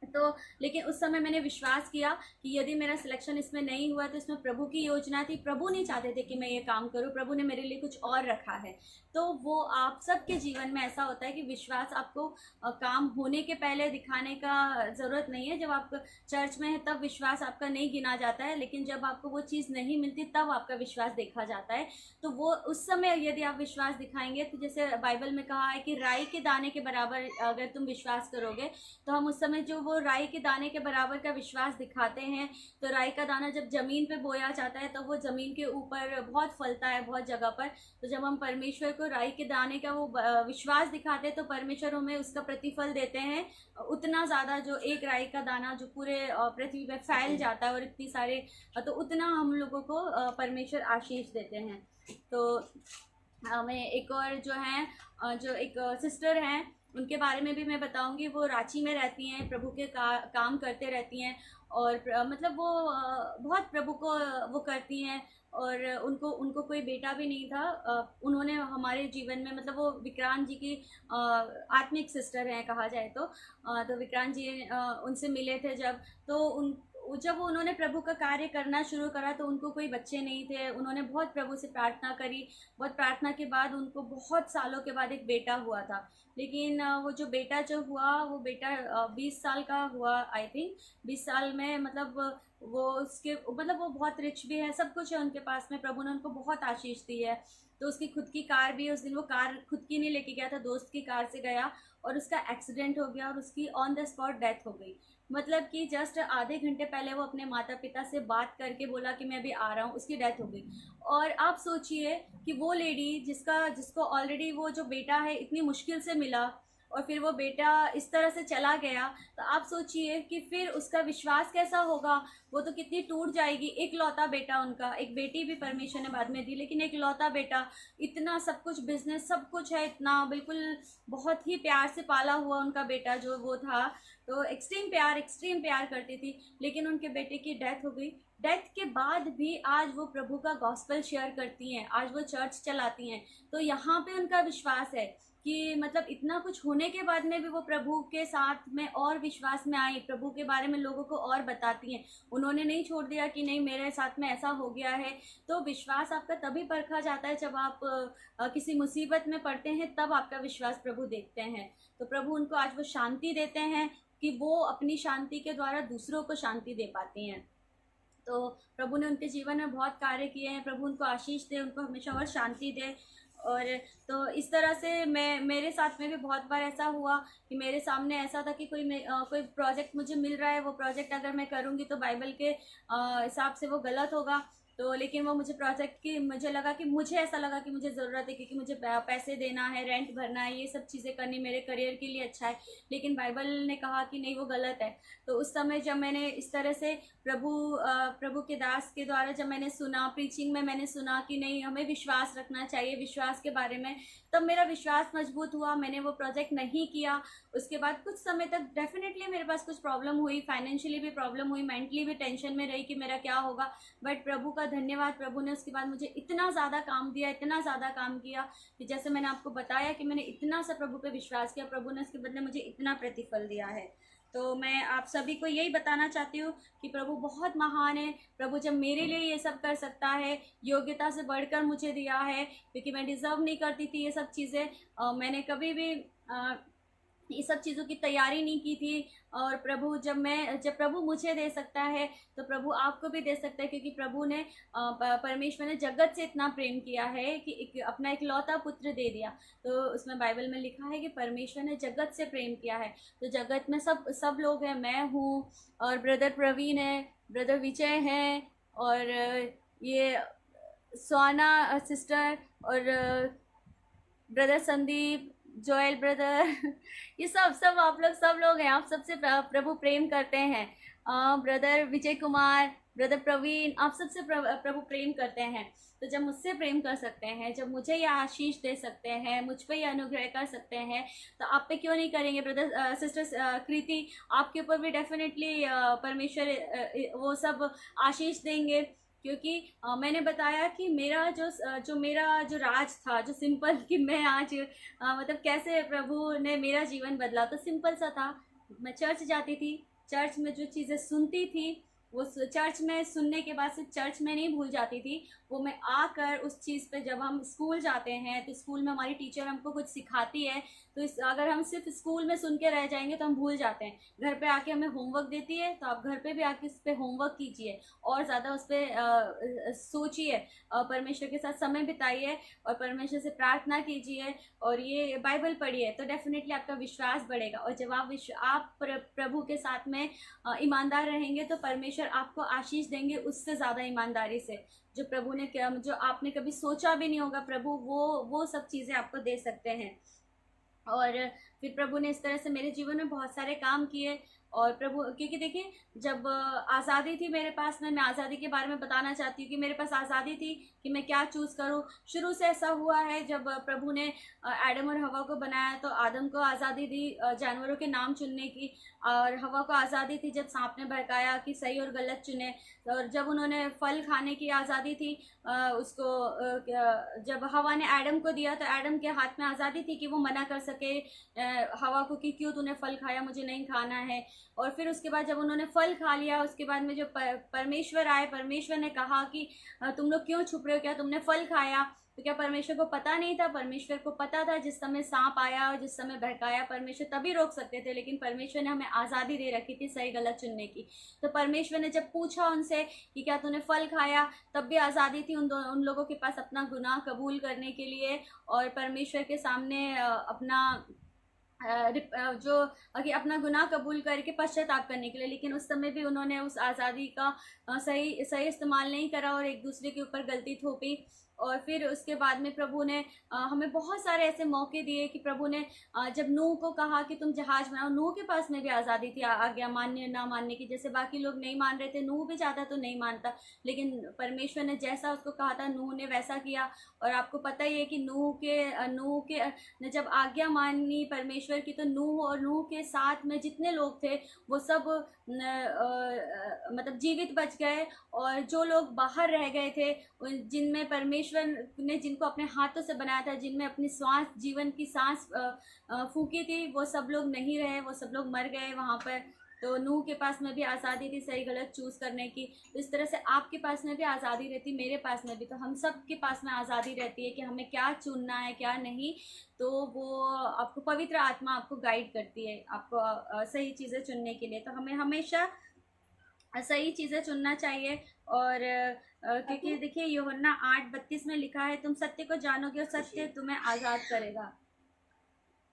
तो लेकिन उस समय मैंने विश्वास किया कि यदि मेरा सिलेक्शन इसमें नहीं हुआ तो इसमें प्रभु की योजना थी, प्रभु नहीं चाहते थे कि मैं ये काम करूं, प्रभु ने मेरे लिए कुछ और रखा है। तो वो आप सबके जीवन में ऐसा होता है कि विश्वास आपको काम होने के पहले दिखाने का ज़रूरत नहीं है। जब आप चर्च में है तब विश्वास आपका नहीं गिना जाता है, लेकिन जब आपको वो चीज़ नहीं मिलती तब आपका विश्वास देखा जाता है। तो वो उस समय यदि आप विश्वास दिखाएंगे, तो जैसे बाइबल में कहा है कि राई के दाने के बराबर अगर तुम विश्वास करोगे, तो हम उस समय जो वो राई के दाने के बराबर का विश्वास दिखाते हैं। तो राई का दाना जब जमीन पे बोया जाता है तो वो जमीन के ऊपर बहुत फलता है बहुत जगह पर। तो जब हम परमेश्वर को राई के दाने का वो विश्वास दिखाते हैं तो परमेश्वर हमें उसका प्रतिफल देते हैं, उतना ज़्यादा जो एक राई का दाना जो पूरे पृथ्वी पे फैल जाता है और इतनी सारे, तो उतना हम लोगों को परमेश्वर आशीष देते हैं। तो मैं एक और जो है जो एक सिस्टर हैं उनके बारे में भी मैं बताऊंगी। वो रांची में रहती हैं, प्रभु के काम करते रहती हैं, और मतलब वो बहुत प्रभु को वो करती हैं। और उनको उनको कोई बेटा भी नहीं था। उन्होंने हमारे जीवन में, मतलब वो विक्रांत जी की आत्मिक सिस्टर हैं कहा जाए तो विक्रांत जी उनसे मिले थे जब, तो जब उन्होंने प्रभु का कार्य करना शुरू करा तो उनको कोई बच्चे नहीं थे। उन्होंने बहुत प्रभु से प्रार्थना करी, बहुत प्रार्थना के बाद उनको बहुत सालों के बाद एक बेटा हुआ था। लेकिन वो जो बेटा जो हुआ वो बेटा 20 साल का हुआ आई थिंक। 20 साल में मतलब वो उसके मतलब वो बहुत रिच भी है, सब कुछ है उनके पास में, प्रभु ने उनको बहुत आशीष दी है। तो उसकी खुद की कार भी, उस दिन वो कार खुद की नहीं लेके गया था, दोस्त की कार से गया और उसका एक्सीडेंट हो गया और उसकी ऑन द स्पॉट डेथ हो गई। मतलब कि जस्ट आधे घंटे पहले वो अपने माता पिता से बात करके बोला कि मैं अभी आ रहा हूँ, उसकी डेथ हो गई। और आप सोचिए कि वो लेडी जिसको ऑलरेडी वो जो बेटा है इतनी मुश्किल से मिला, और फिर वो बेटा इस तरह से चला गया, तो आप सोचिए कि फिर उसका विश्वास कैसा होगा। वो तो कितनी टूट जाएगी। एक लौता बेटा उनका, एक बेटी भी परमेश्वर ने बाद में दी, लेकिन एक लौता बेटा, इतना सब कुछ बिजनेस सब कुछ है, इतना बिल्कुल बहुत ही प्यार से पाला हुआ उनका बेटा जो वो था। तो एक्सट्रीम प्यार करती थी, लेकिन उनके बेटे की डेथ हो गई। डेथ के बाद भी आज वो प्रभु का गॉस्पेल शेयर करती हैं, आज वो चर्च चलाती हैं। तो यहाँ पे उनका विश्वास है कि मतलब इतना कुछ होने के बाद में भी वो प्रभु के साथ में और विश्वास में आई, प्रभु के बारे में लोगों को और बताती हैं। उन्होंने नहीं छोड़ दिया कि नहीं मेरे साथ में ऐसा हो गया है। तो विश्वास आपका तभी परखा जाता है जब आप किसी मुसीबत में पड़ते हैं, तब आपका विश्वास प्रभु देखते हैं। तो प्रभु उनको आज वो शांति देते हैं कि वो अपनी शांति के द्वारा दूसरों को शांति दे पाती हैं। तो प्रभु ने उनके जीवन में बहुत कार्य किए हैं। प्रभु उनको आशीष दे, उनको हमेशा और शांति दे। और तो इस तरह से मेरे साथ में भी बहुत बार ऐसा हुआ कि मेरे सामने ऐसा था कि कोई प्रोजेक्ट मुझे मिल रहा है, वो प्रोजेक्ट अगर मैं करूँगी तो बाइबल के हिसाब से वो गलत होगा। तो लेकिन वो मुझे लगा कि मुझे ऐसा लगा कि मुझे ज़रूरत है, क्योंकि मुझे पैसे देना है, रेंट भरना है, ये सब चीज़ें करनी मेरे करियर के लिए अच्छा है। लेकिन बाइबल ने कहा कि नहीं वो गलत है। तो उस समय जब मैंने इस तरह से प्रभु के दास के द्वारा जब मैंने सुना, प्रीचिंग में मैंने सुना कि नहीं हमें विश्वास रखना चाहिए विश्वास के बारे में, तब मेरा विश्वास मजबूत हुआ। मैंने वो प्रोजेक्ट नहीं किया। उसके बाद कुछ समय तक डेफिनेटली मेरे पास कुछ प्रॉब्लम हुई, फाइनेंशियली भी प्रॉब्लम हुई, मेंटली भी टेंशन में रही कि मेरा क्या होगा। बट प्रभु का धन्यवाद, प्रभु ने उसके बाद मुझे इतना ज़्यादा काम दिया, इतना ज़्यादा काम किया कि जैसे मैंने आपको बताया कि मैंने इतना सा प्रभु पे विश्वास किया, प्रभु ने उसके बदले मुझे इतना प्रतिफल दिया है। तो मैं आप सभी को यही बताना चाहती हूँ कि प्रभु बहुत महान है। प्रभु जब मेरे लिए ये सब कर सकता है, योग्यता से बढ़कर मुझे दिया है, क्योंकि मैं डिज़र्व नहीं करती थी ये सब चीज़ें। मैंने कभी भी ये सब चीज़ों की तैयारी नहीं की थी। और प्रभु जब प्रभु मुझे दे सकता है तो प्रभु आपको भी दे सकता है, क्योंकि प्रभु ने परमेश्वर ने जगत से इतना प्रेम किया है कि अपना इकलौता पुत्र दे दिया। तो उसमें बाइबल में लिखा है कि परमेश्वर ने जगत से प्रेम किया है। तो जगत में सब लोग हैं, मैं हूँ और ब्रदर प्रवीण है, ब्रदर विजय हैं, और ये सोना सिस्टर, और ब्रदर संदीप, जोएल ब्रदर ये सब सब लोग हैं। आप सबसे प्रभु प्रेम करते हैं। ब्रदर विजय कुमार, ब्रदर प्रवीण, आप सबसे प्रभु प्रेम करते हैं। तो जब मुझसे प्रेम कर सकते हैं, जब मुझे ये आशीष दे सकते हैं, मुझ पे ये अनुग्रह कर सकते हैं, तो आप पे क्यों नहीं करेंगे। ब्रदर सिस्टर कृति, आपके ऊपर भी डेफिनेटली परमेश्वर वो सब आशीष देंगे। क्योंकि मैंने बताया कि मेरा जो राज था, जो सिंपल कि मैं आज मतलब कैसे प्रभु ने मेरा जीवन बदला, तो सिंपल सा था। मैं चर्च जाती थी, चर्च में जो चीज़ें सुनती थी वो चर्च में सुनने के बाद सिर्फ चर्च में नहीं भूल जाती थी, वो मैं आकर उस चीज़ पे, जब हम स्कूल जाते हैं तो स्कूल में हमारी टीचर हमको कुछ सिखाती है, तो अगर हम सिर्फ स्कूल में सुन के रह जाएंगे तो हम भूल जाते हैं। घर पे आके हमें होमवर्क देती है, तो आप घर पे भी आके इस पर होमवर्क कीजिए और ज़्यादा उस पर सोचिए, परमेश्वर के साथ समय बिताइए और परमेश्वर से प्रार्थना कीजिए और ये बाइबल पढ़िए, तो डेफिनेटली आपका विश्वास बढ़ेगा। और जब आप प्रभु के साथ में ईमानदार रहेंगे तो परमेश्वर आपको आशीष देंगे उससे ज़्यादा ईमानदारी से, जो प्रभु ने जो आपने कभी सोचा भी नहीं होगा, प्रभु वो सब चीज़ें आपको दे सकते हैं। और फिर प्रभु ने इस तरह से मेरे जीवन में बहुत सारे काम किए। और प्रभु, क्योंकि देखिए जब आज़ादी थी मेरे पास में, मैं आज़ादी के बारे में बताना चाहती हूँ कि मेरे पास आज़ादी थी कि मैं क्या चूज़ करूँ। शुरू से ऐसा हुआ है, जब प्रभु ने एडम और हवा को बनाया तो आदम को आज़ादी दी जानवरों के नाम चुनने की, और हवा को आज़ादी थी जब सांप ने बहकाया कि सही और गलत चुने। और जब उन्होंने फल खाने की आज़ादी थी, जब हवा ने एडम को दिया तो एडम के हाथ में आज़ादी थी कि वो मना कर सके हवा को कि क्यों तूने फल खाया, मुझे नहीं खाना है। और फिर उसके बाद जब उन्होंने फल खा लिया, उसके बाद में जो परमेश्वर आए, परमेश्वर ने कहा कि तुम लोग क्यों छुप रहे हो, क्या तुमने फल खाया। तो क्या परमेश्वर को पता नहीं था? परमेश्वर को पता था। जिस समय सांप आया और जिस समय बहकाया, परमेश्वर तभी रोक सकते थे, लेकिन परमेश्वर ने हमें आज़ादी दे रखी थी सही गलत चुनने की। तो परमेश्वर ने जब पूछा उनसे कि क्या तूने फल खाया, तब भी आज़ादी थी उन लोगों के पास अपना गुनाह कबूल करने के लिए और परमेश्वर के सामने जो कि अपना गुनाह कबूल करके पश्चाताप करने के लिए। लेकिन उस समय भी उन्होंने उस आज़ादी का सही इस्तेमाल नहीं करा और एक दूसरे के ऊपर गलती थोपी। और फिर उसके बाद में प्रभु ने हमें बहुत सारे ऐसे मौके दिए कि प्रभु ने जब नूह को कहा कि तुम जहाज बनाओ, नूह के पास में भी आज़ादी थी आज्ञा मानने ना मानने की। जैसे बाकी लोग नहीं मान रहे थे, नूह भी चाहता तो नहीं मानता, लेकिन परमेश्वर ने जैसा उसको कहा था नूह ने वैसा किया। और आपको पता ही है कि नूह के ने जब आज्ञा मानी परमेश्वर की, तो नूह और नूह के साथ में जितने लोग थे वो सब मतलब जीवित बच गए। और जो लोग बाहर रह गए थे, जिनमें परमेश्वर ने जिनको अपने हाथों से बनाया था, जिनमें अपनी श्वास जीवन की सांस फूकी थी, वो सब लोग नहीं रहे, वो सब लोग मर गए वहाँ पर। तो नूह के पास में भी आज़ादी थी सही गलत चूज़ करने की। तो इस तरह से आपके पास में भी आज़ादी रहती, मेरे पास में भी। तो हम सब के पास में आज़ादी रहती है कि हमें क्या चुनना है क्या नहीं। तो वो आपको पवित्र आत्मा आपको गाइड करती है आपको सही चीज़ें चुनने के लिए। तो हमें हमेशा सही चीज़ें चुनना चाहिए। और क्योंकि देखिए यूहन्ना 8:32 में लिखा है, तुम सत्य को जानोगे और सत्य तुम्हें आज़ाद करेगा।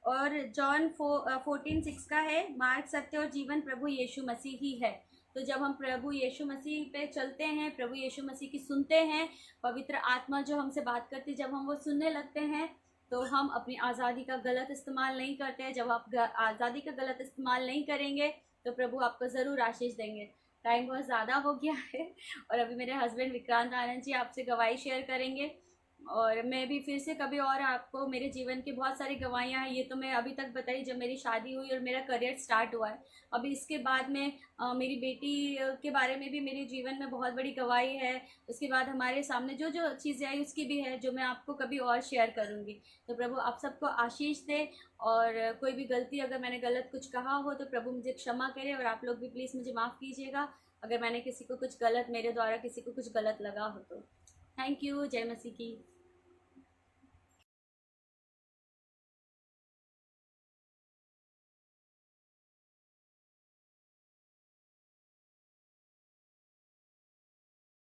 और जॉन 14:6 का है, मार्ग सत्य और जीवन प्रभु यीशु मसीह ही है। तो जब हम प्रभु यीशु मसीह पे चलते हैं, प्रभु यीशु मसीह की सुनते हैं, पवित्र आत्मा जो हमसे बात करती है, जब हम वो सुनने लगते हैं तो हम अपनी आज़ादी का गलत इस्तेमाल नहीं करते हैं। जब आप आज़ादी का गलत इस्तेमाल नहीं करेंगे तो प्रभु आपको ज़रूर आशीष देंगे। टाइम बहुत ज़्यादा हो गया है और अभी मेरे हस्बैंड विक्रांत आनंद जी आपसे गवाही शेयर करेंगे। और मैं भी फिर से कभी और आपको, मेरे जीवन की बहुत सारी गवाहियाँ हैं, ये तो मैं अभी तक बताई जब मेरी शादी हुई और मेरा करियर स्टार्ट हुआ है। अभी इसके बाद में मेरी बेटी के बारे में भी मेरे जीवन में बहुत बड़ी गवाही है। उसके बाद हमारे सामने जो जो चीज़ें आई उसकी भी है, जो मैं आपको कभी और शेयर करूँगी। तो प्रभु आप सबको आशीष दे। और कोई भी गलती, अगर मैंने गलत कुछ कहा हो तो प्रभु मुझे क्षमा करे, और आप लोग भी प्लीज़ मुझे माफ़ कीजिएगा अगर मैंने किसी को कुछ गलत, मेरे द्वारा किसी को कुछ गलत लगा हो तो। Thank you. जय मसीह की।